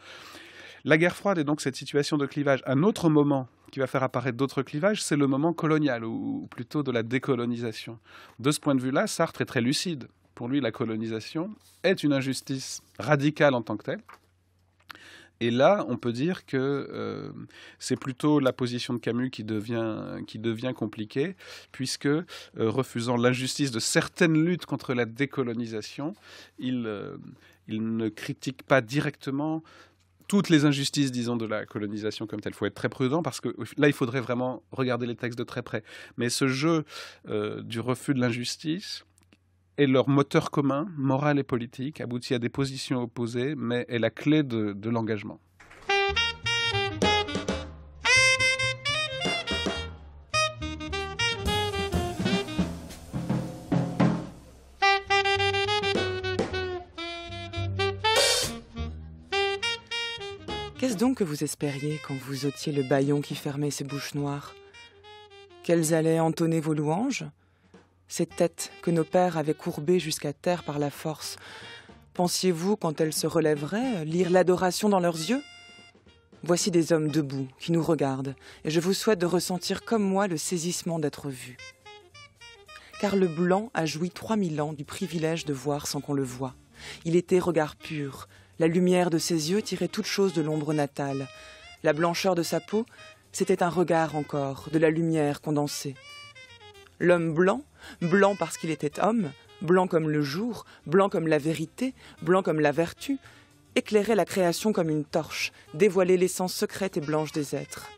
La guerre froide est donc cette situation de clivage. Un autre moment qui va faire apparaître d'autres clivages, c'est le moment colonial, ou plutôt de la décolonisation. De ce point de vue-là, Sartre est très lucide. Pour lui, la colonisation est une injustice radicale en tant que telle. Et là, on peut dire que c'est plutôt la position de Camus qui devient compliquée, puisque, refusant l'injustice de certaines luttes contre la décolonisation, il ne critique pas directement toutes les injustices, disons, de la colonisation comme telle. Il faut être très prudent parce que là, il faudrait vraiment regarder les textes de très près. Mais ce jeu du refus de l'injustice est leur moteur commun, moral et politique, aboutit à des positions opposées, mais est la clé de l'engagement. Qu'est-ce donc que vous espériez quand vous ôtiez le bâillon qui fermait ces bouches noires? Qu'elles allaient entonner vos louanges? Ces têtes que nos pères avaient courbées jusqu'à terre par la force, pensiez-vous, quand elles se relèveraient, lire l'adoration dans leurs yeux? Voici des hommes debout qui nous regardent, et je vous souhaite de ressentir comme moi le saisissement d'être vus. Car le blanc a joui 3000 ans du privilège de voir sans qu'on le voie. Il était regard pur. La lumière de ses yeux tirait toute chose de l'ombre natale. La blancheur de sa peau, c'était un regard encore, de la lumière condensée. L'homme blanc, blanc parce qu'il était homme, blanc comme le jour, blanc comme la vérité, blanc comme la vertu, éclairait la création comme une torche, dévoilait l'essence secrète et blanche des êtres.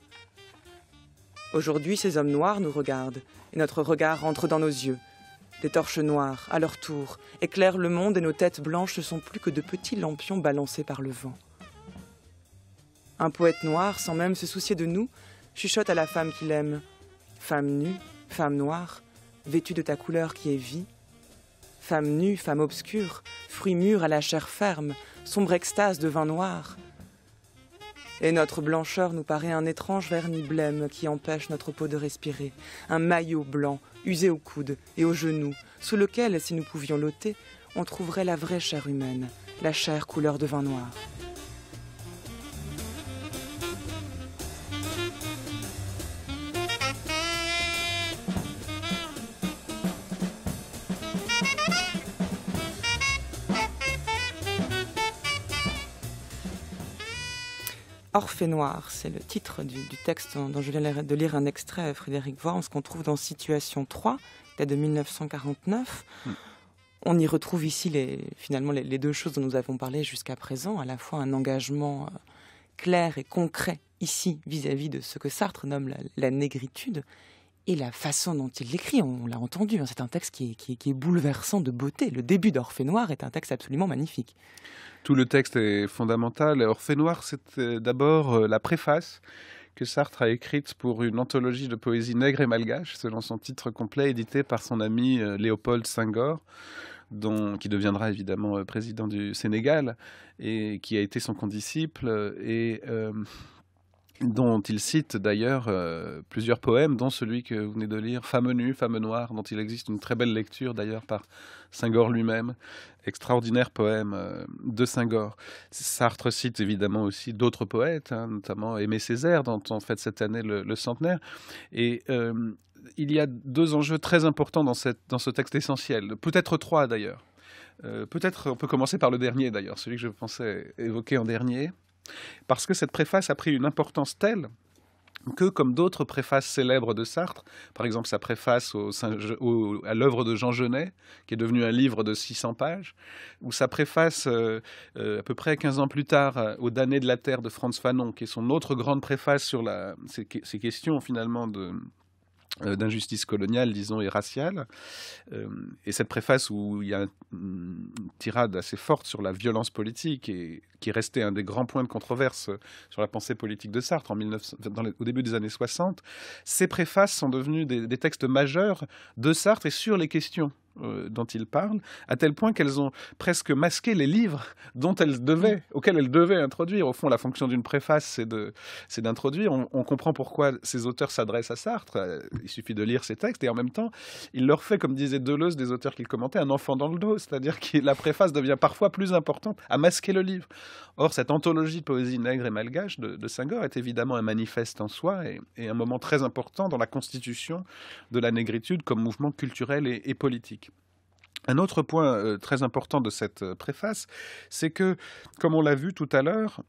Aujourd'hui, ces hommes noirs nous regardent, et notre regard entre dans nos yeux. Des torches noires, à leur tour, éclairent le monde et nos têtes blanches ne sont plus que de petits lampions balancés par le vent. Un poète noir, sans même se soucier de nous, chuchote à la femme qu'il aime. Femme nue, femme noire, vêtue de ta couleur qui est vie. Femme nue, femme obscure, fruit mûr à la chair ferme, sombre extase de vin noir. Et notre blancheur nous paraît un étrange vernis blême qui empêche notre peau de respirer, un maillot blanc, usé au coude et aux genoux, sous lequel, si nous pouvions l'ôter, on trouverait la vraie chair humaine, la chair couleur de vin noir. Orphée noire, c'est le titre du texte dont je viens de lire un extrait, Frédéric Worms, qu'on trouve dans Situation 3, qui date de 1949. On y retrouve ici finalement les deux choses dont nous avons parlé jusqu'à présent, à la fois un engagement clair et concret ici vis-à-vis de ce que Sartre nomme la négritude, et la façon dont il l'écrit, on l'a entendu, c'est un texte qui est bouleversant de beauté. Le début d'Orphée noire est un texte absolument magnifique. Tout le texte est fondamental. Orphée noire, c'est d'abord la préface que Sartre a écrite pour une anthologie de poésie nègre et malgache, selon son titre complet, édité par son ami Léopold Senghor, qui deviendra évidemment président du Sénégal, et qui a été son condisciple, et dont il cite d'ailleurs plusieurs poèmes, dont celui que vous venez de lire, Femme nue, femme noire, dont il existe une très belle lecture d'ailleurs par Senghor lui-même, extraordinaire poème de Senghor. Sartre cite évidemment aussi d'autres poètes, notamment Aimé Césaire, dont on fête cette année le centenaire, et il y a deux enjeux très importants dans ce texte essentiel, peut-être trois d'ailleurs. Peut-être on peut commencer par le dernier d'ailleurs, celui que je pensais évoquer en dernier, parce que cette préface a pris une importance telle que, comme d'autres préfaces célèbres de Sartre, par exemple sa préface à l'œuvre de Jean Genet, qui est devenu un livre de 600 pages, ou sa préface à peu près 15 ans plus tard aux damnés de la terre de Frantz Fanon, qui est son autre grande préface sur ces questions finalement d'injustice coloniale, disons, et raciale. Et cette préface où il y a une tirade assez forte sur la violence politique et qui restait un des grands points de controverse sur la pensée politique de Sartre au début des années 60, ces préfaces sont devenues des textes majeurs de Sartre et sur les questions dont il parle, à tel point qu'elles ont presque masqué les livres auxquels elles devaient introduire. Au fond, la fonction d'une préface, c'est d'introduire. On comprend pourquoi ces auteurs s'adressent à Sartre. Il suffit de lire ces textes, et en même temps, il leur fait, comme disait Deleuze, des auteurs qu'il commentait, un enfant dans le dos, c'est-à-dire que la préface devient parfois plus importante à masquer le livre. Or, cette anthologie de poésie nègre et malgache de Senghor est évidemment un manifeste en soi et un moment très important dans la constitution de la négritude comme mouvement culturel et politique. Un autre point très important de cette préface, c'est que, comme on l'a vu tout à l'heure,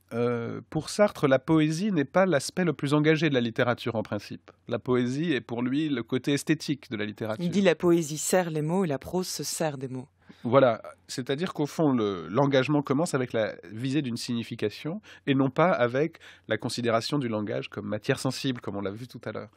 pour Sartre, la poésie n'est pas l'aspect le plus engagé de la littérature en principe. La poésie est pour lui le côté esthétique de la littérature. Il dit la poésie sert les mots et la prose se sert des mots. Voilà, c'est-à-dire qu'au fond, l'engagement commence avec la visée d'une signification et non pas avec la considération du langage comme matière sensible, comme on l'a vu tout à l'heure.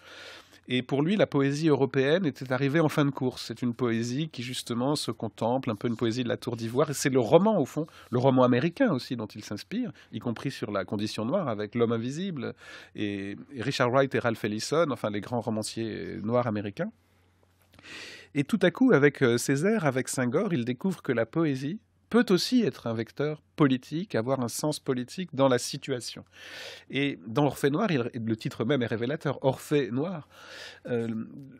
Et pour lui, la poésie européenne était arrivée en fin de course. C'est une poésie qui, justement, se contemple, un peu une poésie de la Tour d'Ivoire. Et c'est le roman, au fond, le roman américain aussi, dont il s'inspire, y compris sur la condition noire, avec L'Homme invisible, et Richard Wright et Ralph Ellison, enfin les grands romanciers noirs américains. Et tout à coup, avec Césaire, avec Senghor, il découvre que la poésie peut aussi être un vecteur politique, avoir un sens politique dans la situation. Et dans Orphée noire, le titre même est révélateur, Orphée noire.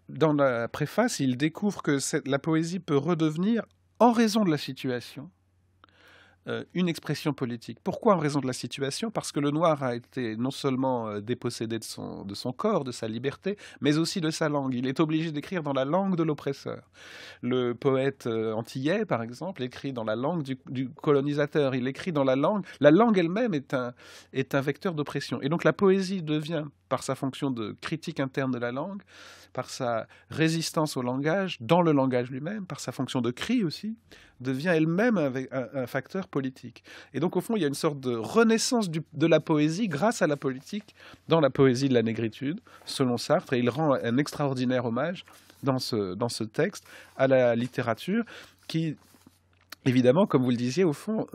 Dans la préface, il découvre que la poésie peut redevenir, en raison de la situation, une expression politique. Pourquoi en raison de la situation? Parce que le noir a été non seulement dépossédé de son corps, de sa liberté, mais aussi de sa langue. Il est obligé d'écrire dans la langue de l'oppresseur. Le poète antillais, par exemple, écrit dans la langue du colonisateur. Il écrit dans la langue. La langue elle-même est un vecteur d'oppression. Et donc la poésie devient, par sa fonction de critique interne de la langue, par sa résistance au langage, dans le langage lui-même, par sa fonction de cri aussi, devient elle-même un facteur politique. Et donc, au fond, il y a une sorte de renaissance de la poésie grâce à la politique dans la poésie de la négritude, selon Sartre, et il rend un extraordinaire hommage dans ce texte à la littérature qui évidemment, comme vous le disiez, au fond,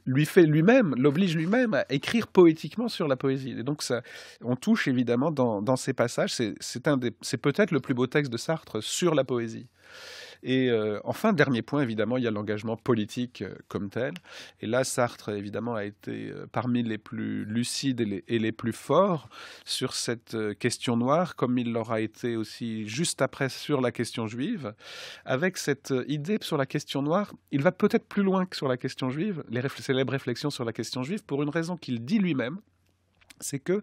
l'oblige lui-même à écrire poétiquement sur la poésie. Et donc, on touche évidemment dans ces passages, c'est peut-être le plus beau texte de Sartre sur la poésie. Et enfin, dernier point, évidemment, il y a l'engagement politique comme tel. Et là, Sartre, évidemment, a été parmi les plus lucides et les plus forts sur cette question noire, comme il l'aura été aussi juste après sur la question juive. Avec cette idée sur la question noire, il va peut-être plus loin que sur la question juive, les célèbres réflexions sur la question juive, pour une raison qu'il dit lui-même, c'est que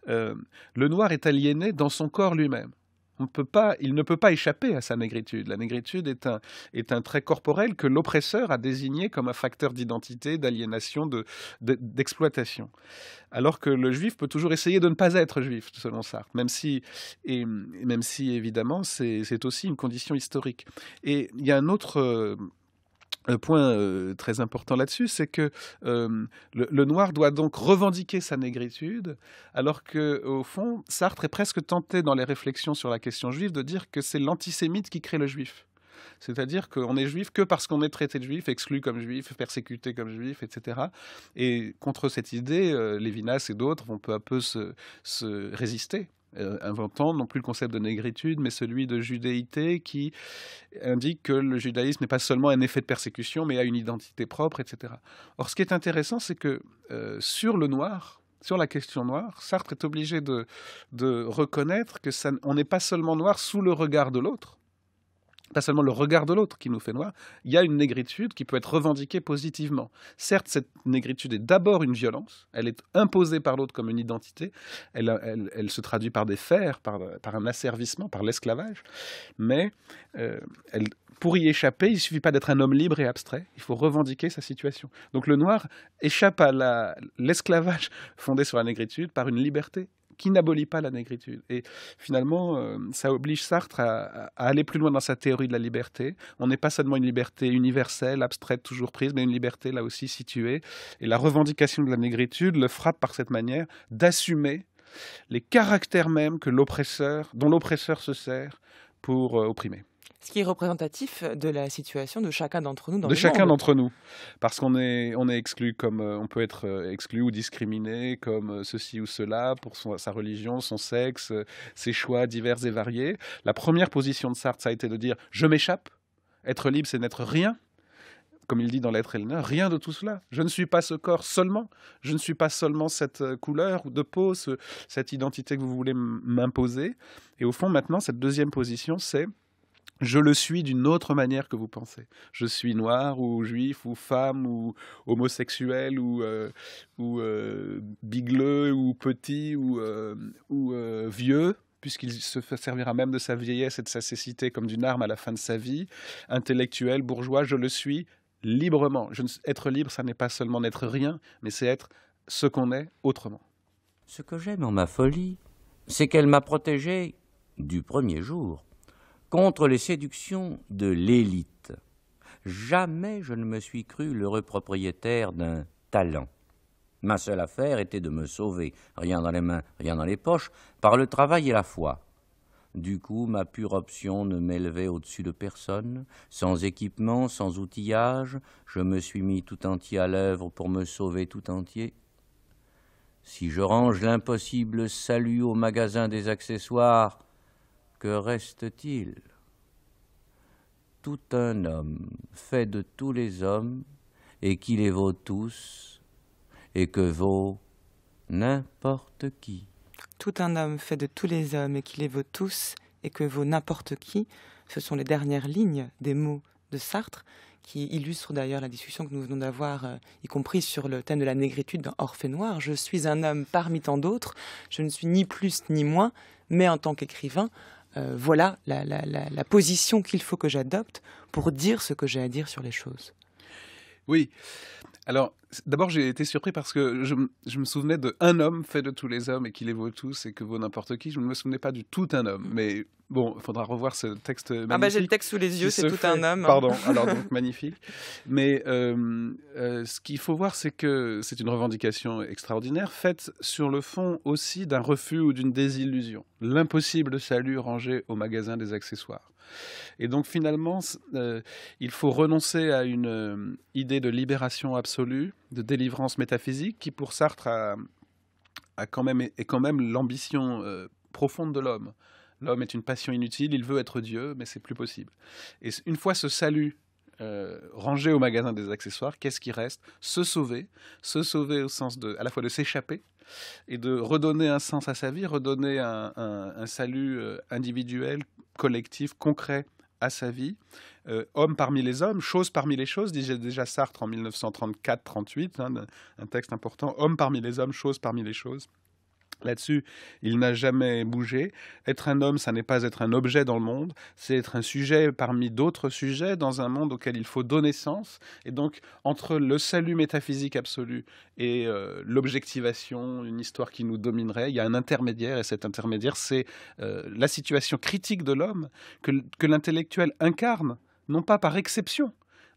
le noir est aliéné dans son corps lui-même. Il ne peut pas échapper à sa négritude. La négritude est un trait corporel que l'oppresseur a désigné comme un facteur d'identité, d'aliénation, d'exploitation. Alors que le juif peut toujours essayer de ne pas être juif, selon Sartre, même si évidemment, c'est aussi une condition historique. Et il y a un autre point très important là-dessus, c'est que le noir doit donc revendiquer sa négritude, alors qu'au fond, Sartre est presque tenté dans les réflexions sur la question juive de dire que c'est l'antisémite qui crée le juif. C'est-à-dire qu'on est juif que parce qu'on est traité de juif, exclu comme juif, persécuté comme juif, etc. Et contre cette idée, Lévinas et d'autres vont peu à peu se résister. Inventant non plus le concept de négritude, mais celui de judéité qui indique que le judaïsme n'est pas seulement un effet de persécution, mais a une identité propre, etc. Or, ce qui est intéressant, c'est que sur le noir, sur la question noire, Sartre est obligé de reconnaître que on n'est pas seulement noir sous le regard de l'autre, pas seulement le regard de l'autre qui nous fait noir, il y a une négritude qui peut être revendiquée positivement. Certes, cette négritude est d'abord une violence, elle est imposée par l'autre comme une identité, elle se traduit par des fers, par un asservissement, par l'esclavage, mais pour y échapper, il ne suffit pas d'être un homme libre et abstrait, il faut revendiquer sa situation. Donc le noir échappe à l'esclavage fondé sur la négritude par une liberté qui n'abolit pas la négritude. Et finalement, ça oblige Sartre à aller plus loin dans sa théorie de la liberté. On n'est pas seulement une liberté universelle, abstraite, toujours prise, mais une liberté là aussi située. Et la revendication de la négritude le frappe par cette manière d'assumer les caractères mêmes dont l'oppresseur se sert pour opprimer. Ce qui est représentatif de la situation de chacun d'entre nous dans de le chacun monde. d'entre nous, parce qu'on est exclu comme on peut être exclu ou discriminé comme ceci ou cela pour sa religion, son sexe, ses choix divers et variés. La première position de Sartre, ça a été de dire je m'échappe. Être libre, c'est n'être rien. Comme il dit dans L'être et le nœud, rien de tout cela. Je ne suis pas ce corps seulement. Je ne suis pas seulement cette couleur de peau, cette identité que vous voulez m'imposer. Et au fond, maintenant, cette deuxième position, c'est je le suis d'une autre manière que vous pensez. Je suis noir ou juif ou femme ou homosexuel ou bigleux ou petit ou vieux, puisqu'il se servira même de sa vieillesse et de sa cécité comme d'une arme à la fin de sa vie. Intellectuel, bourgeois, je le suis librement. Être libre, ça n'est pas seulement n'être rien, mais c'est être ce qu'on est autrement. Ce que j'aime en ma folie, c'est qu'elle m'a protégé du premier jour contre les séductions de l'élite. Jamais je ne me suis cru l'heureux propriétaire d'un talent. Ma seule affaire était de me sauver, rien dans les mains, rien dans les poches, par le travail et la foi. Du coup, ma pure option ne m'élevait au-dessus de personne. Sans équipement, sans outillage, je me suis mis tout entier à l'œuvre pour me sauver tout entier. Si je range l'impossible salut au magasin des accessoires, que reste-t-il? Tout un homme fait de tous les hommes, et qui les vaut tous, et que vaut n'importe qui. Tout un homme fait de tous les hommes, et qui les vaut tous, et que vaut n'importe qui. Ce sont les dernières lignes des mots de Sartre, qui illustrent d'ailleurs la discussion que nous venons d'avoir, y compris sur le thème de la négritude dans Orphée noir. Je suis un homme parmi tant d'autres, je ne suis ni plus ni moins, mais en tant qu'écrivain, voilà la position qu'il faut que j'adopte pour dire ce que j'ai à dire sur les choses. Oui. Alors, d'abord, j'ai été surpris parce que je me souvenais de un homme fait de tous les hommes et qui les vaut tous et que vaut n'importe qui. Je ne me souvenais pas du tout un homme. Mais Bon, il faudra revoir ce texte magnifique. Ah bah j'ai le texte sous les yeux, c'est tout un homme. Pardon, alors donc magnifique. Mais ce qu'il faut voir, c'est que c'est une revendication extraordinaire, faite sur le fond aussi d'un refus ou d'une désillusion. L'impossible salut rangé au magasin des accessoires. Et donc finalement, il faut renoncer à une idée de libération absolue, de délivrance métaphysique, qui pour Sartre est quand même l'ambition profonde de l'homme. L'homme est une passion inutile, il veut être Dieu, mais c'est plus possible. Et une fois ce salut rangé au magasin des accessoires, qu'est-ce qui reste ? Se sauver au sens à la fois de s'échapper et de redonner un sens à sa vie, redonner un salut individuel, collectif, concret à sa vie. Homme parmi les hommes, chose parmi les choses, disait déjà Sartre en 1934-38, un texte important. Homme parmi les hommes, chose parmi les choses. Là-dessus, il n'a jamais bougé. Être un homme, ça n'est pas être un objet dans le monde, c'est être un sujet parmi d'autres sujets dans un monde auquel il faut donner sens. Et donc, entre le salut métaphysique absolu et l'objectivation, une histoire qui nous dominerait, il y a un intermédiaire, et cet intermédiaire, c'est la situation critique de l'homme que l'intellectuel incarne, non pas par exception,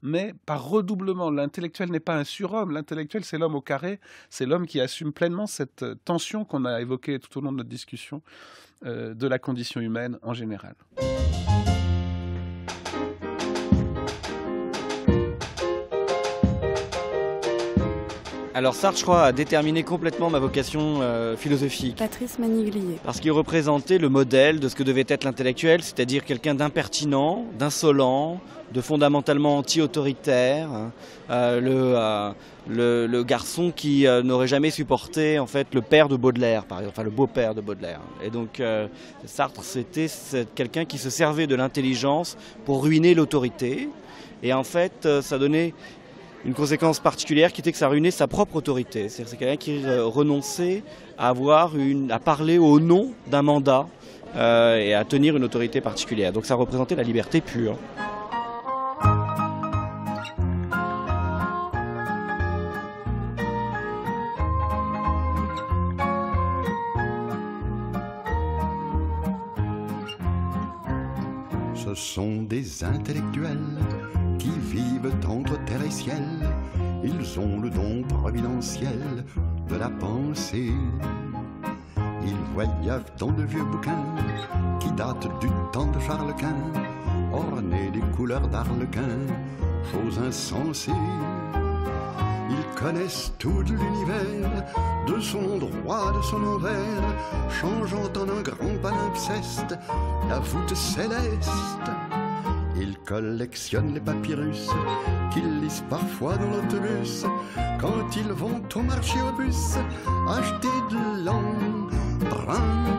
mais par redoublement. L'intellectuel n'est pas un surhomme, l'intellectuel c'est l'homme au carré, c'est l'homme qui assume pleinement cette tension qu'on a évoquée tout au long de notre discussion de la condition humaine en général. Alors Sartre, je crois, a déterminé complètement ma vocation philosophique. Patrice Maniglier. Parce qu'il représentait le modèle de ce que devait être l'intellectuel, c'est-à-dire quelqu'un d'impertinent, d'insolent, de fondamentalement anti-autoritaire, le garçon qui n'aurait jamais supporté en fait le père de Baudelaire, par exemple, enfin le beau-père de Baudelaire. Et donc Sartre, c'était quelqu'un qui se servait de l'intelligence pour ruiner l'autorité. Et en fait, ça donnait une conséquence particulière qui était que ça ruinait sa propre autorité. C'est quelqu'un qui renonçait à parler au nom d'un mandat et à tenir une autorité particulière. Donc ça représentait la liberté pure. Ce sont des intellectuels qui vivent entre terre et ciel. Ils ont le don providentiel de la pensée. Ils voyagent dans de vieux bouquins qui datent du temps de Charles Quint, ornés des couleurs d'Arlequin, chose insensée. Ils connaissent tout l'univers, de son endroit, de son envers, changeant en un grand palimpseste la voûte céleste. Ils collectionnent les papyrus qu'ils lisent parfois dans l'autobus quand ils vont au marché aux puces acheter de l'embrun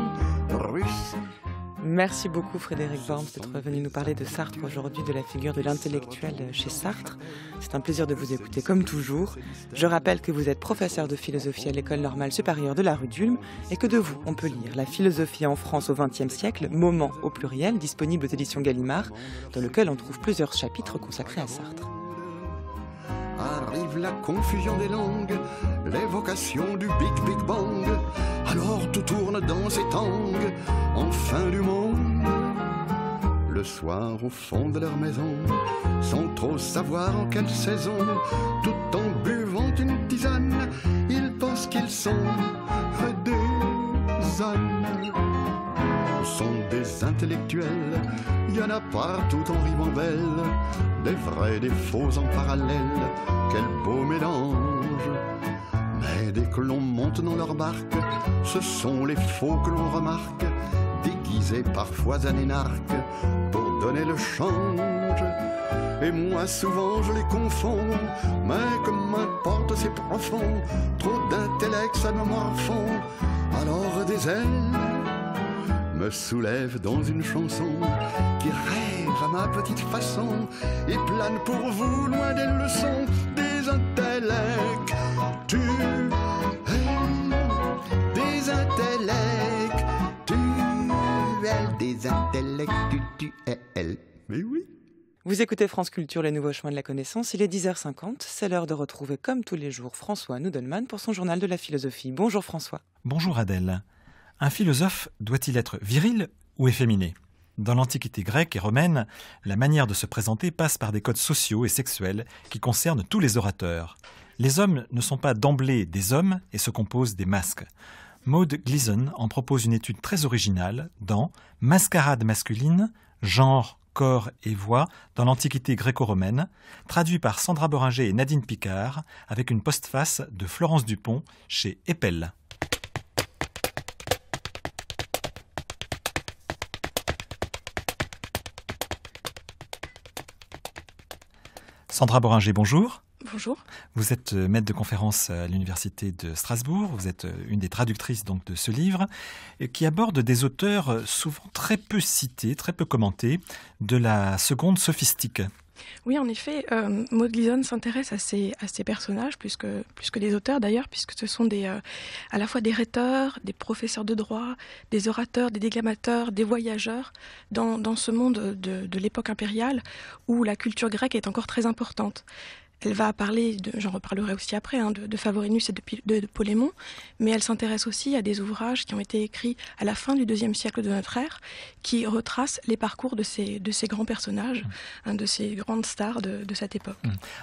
russe. Merci beaucoup Frédéric Worms d'être venu nous parler de Sartre aujourd'hui, de la figure de l'intellectuel chez Sartre. C'est un plaisir de vous écouter comme toujours. Je rappelle que vous êtes professeur de philosophie à l'École normale supérieure de la rue d'Ulm et que de vous, on peut lire La philosophie en France au XXe siècle, moment au pluriel, disponible aux éditions Gallimard, dans lequel on trouve plusieurs chapitres consacrés à Sartre. Arrive la confusion des langues, l'évocation du Big Bang. Alors tout tourne dans ces tangues, en fin du monde. Le soir au fond de leur maison, sans trop savoir en quelle saison, tout en buvant une tisane, ils pensent qu'ils sont des ânes. Ce sont des intellectuels, il y en a partout en ribambelle, des vrais, des faux en parallèle, quel beau mélange. Mais dès que l'on monte dans leur barque, ce sont les faux que l'on remarque, déguisés parfois en énarques, pour donner le change. Et moi souvent je les confonds, mais comme m'importe c'est profond, trop d'intellect ça me morfond, alors des ailes me soulève dans une chanson qui rêve à ma petite façon et plane pour vous loin des leçons des intellectuels, des intellectuels. Mais oui. Vous écoutez France Culture, les nouveaux chemins de la connaissance. Il est 10h50. C'est l'heure de retrouver, comme tous les jours, François Nudelman pour son journal de la philosophie. Bonjour François. Bonjour Adèle. Un philosophe doit-il être viril ou efféminé ? Dans l'Antiquité grecque et romaine, la manière de se présenter passe par des codes sociaux et sexuels qui concernent tous les orateurs. Les hommes ne sont pas d'emblée des hommes et se composent des masques. Maud Gleason en propose une étude très originale dans « Mascarade masculine, genre, corps et voix dans l'Antiquité gréco-romaine », traduit par Sandra Boringer et Nadine Picard, avec une postface de Florence Dupont chez Epel. Sandra Boringer, bonjour. Bonjour. Vous êtes maître de conférence à l'Université de Strasbourg. Vous êtes une des traductrices donc, de ce livre qui aborde des auteurs souvent très peu cités, très peu commentés, de la seconde sophistique. Oui, en effet, Maud Gleason s'intéresse à ces personnages, plus que les auteurs d'ailleurs, puisque ce sont à la fois des rhéteurs, des professeurs de droit, des orateurs, des déclamateurs, des voyageurs, dans ce monde de l'époque impériale où la culture grecque est encore très importante. Elle va parler, j'en reparlerai aussi après, de Favorinus et de Polémon, mais elle s'intéresse aussi à des ouvrages qui ont été écrits à la fin du IIe siècle de notre ère, qui retracent les parcours de ces grands personnages, de ces grandes stars de cette époque.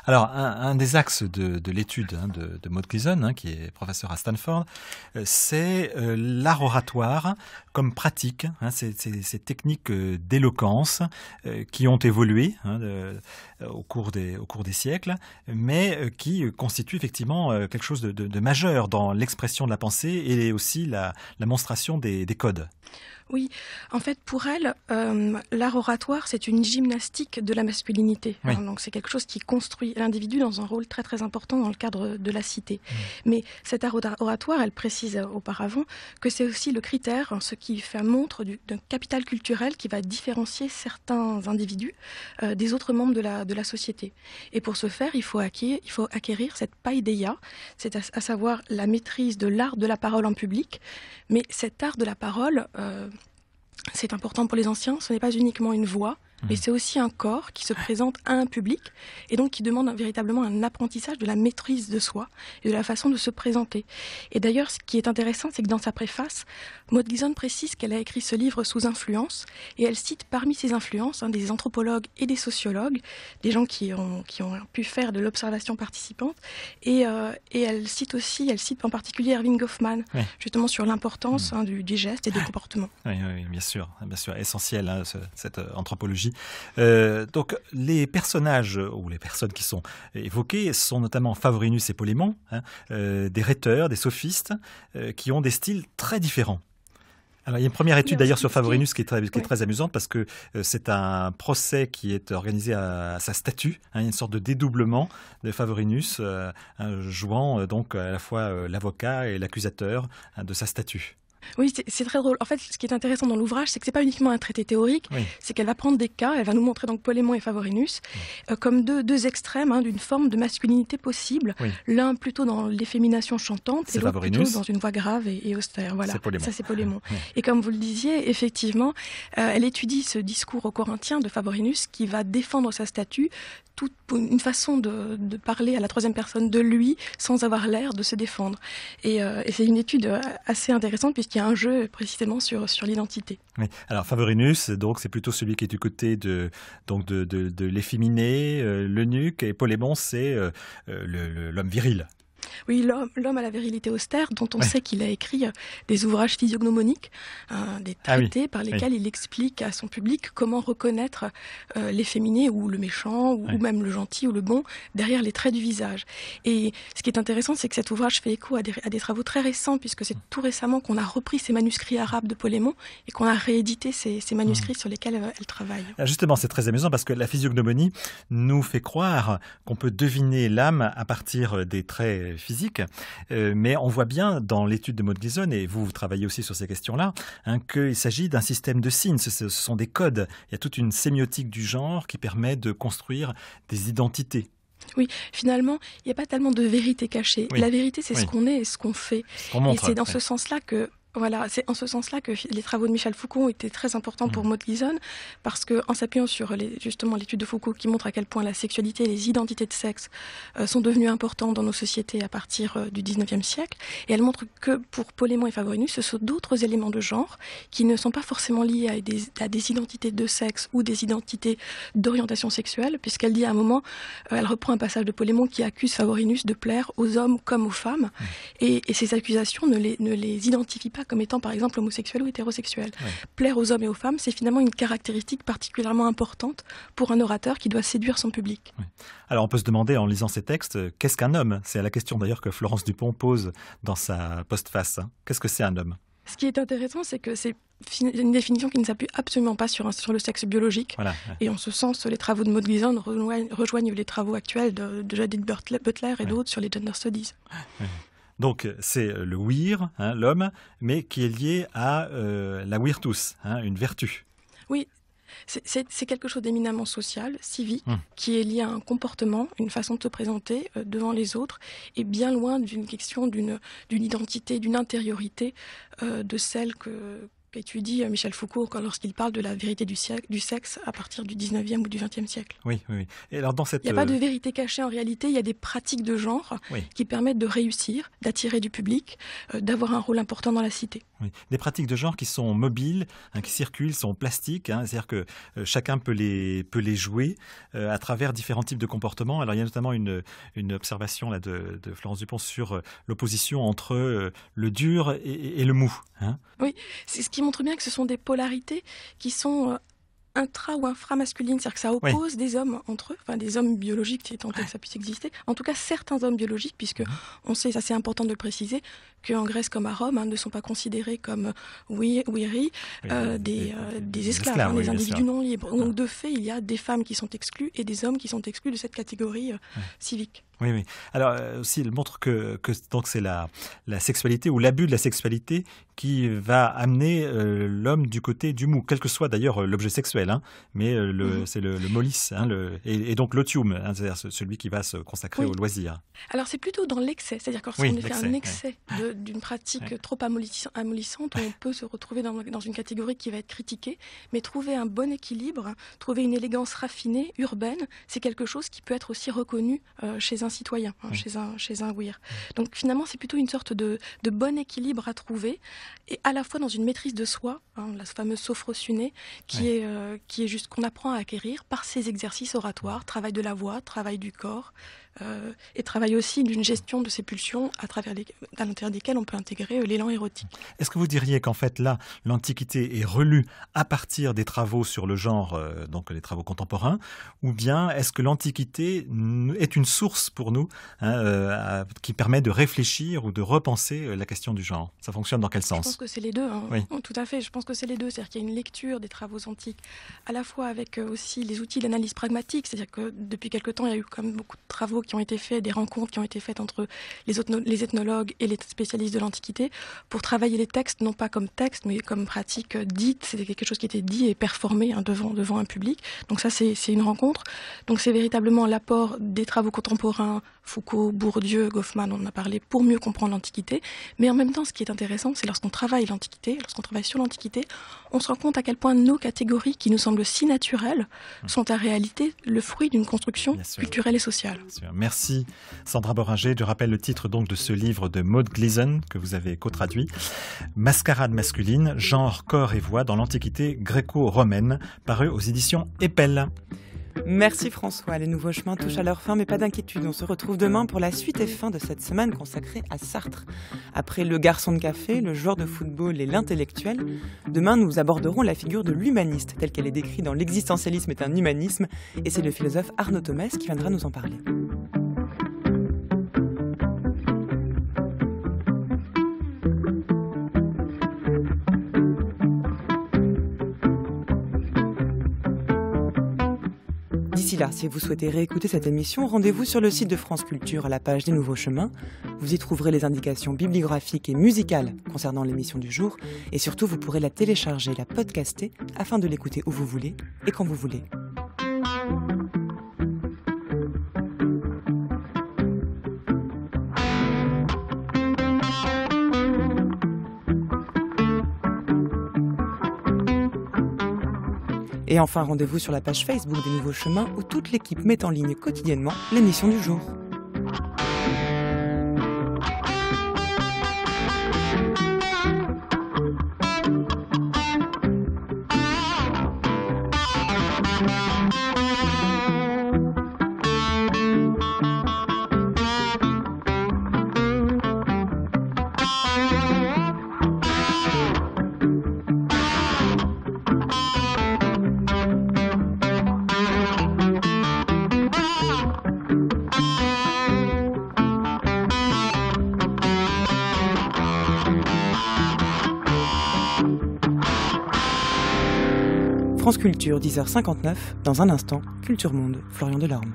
Alors, un des axes de l'étude de Maud Gleason, qui est professeur à Stanford, c'est l'art oratoire comme pratique, ces techniques d'éloquence qui ont évolué au cours des siècles, mais qui constitue effectivement quelque chose de majeur dans l'expression de la pensée et aussi la monstration des codes. Oui, en fait, pour elle, l'art oratoire, c'est une gymnastique de la masculinité. Oui. Donc, c'est quelque chose qui construit l'individu dans un rôle très, très important dans le cadre de la cité. Mais cet art oratoire, elle précise auparavant que c'est aussi le critère, ce qui fait montre d'un capital culturel qui va différencier certains individus des autres membres de la société. Et pour ce faire, il faut acquérir cette paideia, c'est à savoir la maîtrise de l'art de la parole en public. Mais cet art de la parole, c'est important pour les anciens, ce n'est pas uniquement une voix, mais c'est aussi un corps qui se présente à un public et donc qui demande véritablement un apprentissage de la maîtrise de soi et de la façon de se présenter. Et d'ailleurs, ce qui est intéressant, c'est que dans sa préface, Maud Gleason précise qu'elle a écrit ce livre sous influence et elle cite parmi ces influences des anthropologues et des sociologues, des gens qui ont pu faire de l'observation participante et elle cite en particulier Erving Goffman, justement sur l'importance du geste et du comportement. Oui, bien sûr, essentiel cette anthropologie. Donc les personnages ou les personnes qui sont évoquées sont notamment Favorinus et Polémon, des rhéteurs, des sophistes qui ont des styles très différents. Alors, il y a une première étude d'ailleurs sur Favorinus qui est très amusante parce que c'est un procès qui est organisé à sa statue, une sorte de dédoublement de Favorinus, jouant donc à la fois l'avocat et l'accusateur de sa statue. Oui, c'est très drôle. En fait, ce qui est intéressant dans l'ouvrage, c'est que c'est pas uniquement un traité théorique, c'est qu'elle va prendre des cas, elle va nous montrer donc Polémon et Favorinus comme deux extrêmes d'une forme de masculinité possible. L'un plutôt dans l'effémination chantante et l'autre plutôt dans une voix grave et austère. Voilà, ça c'est Polémon. Et comme vous le disiez, effectivement, elle étudie ce discours aux Corinthiens de Favorinus qui va défendre sa statue, une façon de parler à la troisième personne de lui sans avoir l'air de se défendre. Et c'est une étude assez intéressante puisqu'il y a un jeu précisément sur l'identité. Oui. Alors Favorinus, donc c'est plutôt celui qui est du côté de l'efféminé, l'eunuque, et Polémon, c'est l'homme viril. Oui, l'homme à la virilité austère, dont on sait qu'il a écrit des ouvrages physiognomoniques, des traités par lesquels il explique à son public comment reconnaître l'efféminé ou le méchant, ou même le gentil ou le bon, derrière les traits du visage. Et ce qui est intéressant, c'est que cet ouvrage fait écho à des travaux très récents, puisque c'est tout récemment qu'on a repris ces manuscrits arabes de Polémon et qu'on a réédité ces manuscrits sur lesquels elle travaille. Justement, c'est très amusant parce que la physiognomonie nous fait croire qu'on peut deviner l'âme à partir des traits physique, mais on voit bien dans l'étude de Maud Gleason, et vous travaillez aussi sur ces questions-là, qu'il s'agit d'un système de signes, ce sont des codes. Il y a toute une sémiotique du genre qui permet de construire des identités. Oui, finalement, il n'y a pas tellement de vérité cachée. La vérité, c'est ce qu'on est et ce qu'on fait. Et c'est dans ce sens-là que Voilà, c'est en ce sens-là que les travaux de Michel Foucault ont été très importants pour Maud Gleason, parce qu'en s'appuyant sur justement l'étude de Foucault qui montre à quel point la sexualité et les identités de sexe sont devenues importantes dans nos sociétés à partir du 19e siècle, et elle montre que pour Paul-Émon et Favorinus, ce sont d'autres éléments de genre qui ne sont pas forcément liés à des identités de sexe ou des identités d'orientation sexuelle, puisqu'elle dit à un moment, elle reprend un passage de Paul-Émon qui accuse Favorinus de plaire aux hommes comme aux femmes, et ces accusations ne les identifient pas comme étant par exemple homosexuels ou hétérosexuels. Ouais. Plaire aux hommes et aux femmes, c'est finalement une caractéristique particulièrement importante pour un orateur qui doit séduire son public. Ouais. Alors on peut se demander en lisant ces textes, qu'est-ce qu'un homme ? C'est la question d'ailleurs que Florence Dupont pose dans sa postface. Qu'est-ce que c'est un homme ? Ce qui est intéressant, c'est que c'est une définition qui ne s'appuie absolument pas sur le sexe biologique. Voilà, ouais. Et en ce sens, les travaux de Maud Gleason rejoignent les travaux actuels de Judith Butler et d'autres sur les gender studies. Ouais. Donc c'est le wir, l'homme, mais qui est lié à la virtus, une vertu. Oui, c'est quelque chose d'éminemment social, civique, qui est lié à un comportement, une façon de se présenter devant les autres, et bien loin d'une question d'une identité, d'une intériorité de celle qu'étudie Michel Foucault lorsqu'il parle de la vérité du sexe à partir du 19e ou du 20e siècle. Oui, oui, oui. Et alors dans cette... Il n'y a pas de vérité cachée en réalité, il y a des pratiques de genre qui permettent de réussir, d'attirer du public, d'avoir un rôle important dans la cité. Oui. Des pratiques de genre qui sont mobiles, qui circulent, sont plastiques, c'est-à-dire que chacun peut les jouer à travers différents types de comportements. Alors il y a notamment une observation là, de Florence Dupont sur l'opposition entre le dur et le mou. Oui, c'est ce qui montre bien que ce sont des polarités qui sont intra- ou inframasculines, c'est-à-dire que ça oppose des hommes entre eux, enfin des hommes biologiques, si tant est que ça puisse exister. En tout cas, certains hommes biologiques, puisque on sait, ça c'est important de le préciser, qu'en Grèce comme à Rome, ne sont pas considérés comme des esclaves, des individus non libres. Donc de fait, il y a des femmes qui sont exclues et des hommes qui sont exclus de cette catégorie civique. Oui, oui. Alors aussi, il montre que donc c'est la sexualité ou l'abus de la sexualité qui va amener l'homme du côté du mou, quel que soit d'ailleurs l'objet sexuel, mais c'est le mollis, et donc l'otium, c'est-à-dire celui qui va se consacrer au loisir. Alors c'est plutôt dans l'excès, c'est-à-dire quand on fait un excès d'une pratique trop amollissante, on peut se retrouver dans une catégorie qui va être critiquée, mais trouver un bon équilibre, trouver une élégance raffinée, urbaine, c'est quelque chose qui peut être aussi reconnu chez un citoyen, chez un weir. Donc finalement c'est plutôt une sorte de bon équilibre à trouver, et à la fois dans une maîtrise de soi, la fameuse sophrosune, qui est juste qu'on apprend à acquérir par ces exercices oratoires, travail de la voix, travail du corps, et travail aussi d'une gestion de ces pulsions à l'intérieur desquelles on peut intégrer l'élan érotique. Est-ce que vous diriez qu'en fait là, l'Antiquité est relue à partir des travaux sur le genre, donc les travaux contemporains, ou bien est-ce que l'Antiquité est une source pour nous qui permet de réfléchir ou de repenser la question du genre ? Ça fonctionne dans quel sens ? Je pense que c'est les deux. Oui. Tout à fait, je pense que c'est les deux. C'est-à-dire qu'il y a une lecture des travaux antiques, à la fois avec aussi les outils d'analyse pragmatique, c'est-à-dire que depuis quelque temps, il y a eu quand même beaucoup de travaux qui ont été faits, des rencontres qui ont été faites entre les ethnologues et les spécialistes de l'Antiquité pour travailler les textes, non pas comme texte, mais comme pratique dite. C'était quelque chose qui était dit et performé devant un public. Donc ça, c'est une rencontre. Donc c'est véritablement l'apport des travaux contemporains, Foucault, Bourdieu, Goffman, on en a parlé, pour mieux comprendre l'Antiquité. Mais en même temps, ce qui est intéressant, c'est lorsqu'on travaille l'Antiquité, lorsqu'on travaille sur l'Antiquité, on se rend compte à quel point nos catégories, qui nous semblent si naturelles, sont en réalité le fruit d'une construction culturelle et sociale. Merci Sandra Boringer. Je rappelle le titre donc de ce livre de Maud Gleason que vous avez co-traduit. Mascarade masculine, genre, corps et voix dans l'Antiquité gréco-romaine, paru aux éditions Epel. Merci François, les nouveaux chemins touchent à leur fin, mais pas d'inquiétude, on se retrouve demain pour la suite et fin de cette semaine consacrée à Sartre. Après le garçon de café, le joueur de football et l'intellectuel, demain nous aborderons la figure de l'humaniste, telle qu'elle est décrite dans L'existentialisme est un humanisme, et c'est le philosophe Arnaud Thomès qui viendra nous en parler. D'ici là, si vous souhaitez réécouter cette émission, rendez-vous sur le site de France Culture à la page des Nouveaux Chemins. Vous y trouverez les indications bibliographiques et musicales concernant l'émission du jour. Et surtout, vous pourrez la télécharger, la podcaster, afin de l'écouter où vous voulez et quand vous voulez. Et enfin, rendez-vous sur la page Facebook des Nouveaux Chemins où toute l'équipe met en ligne quotidiennement l'émission du jour. France Culture, 10h59, dans un instant, Culture Monde, Florian Delorme.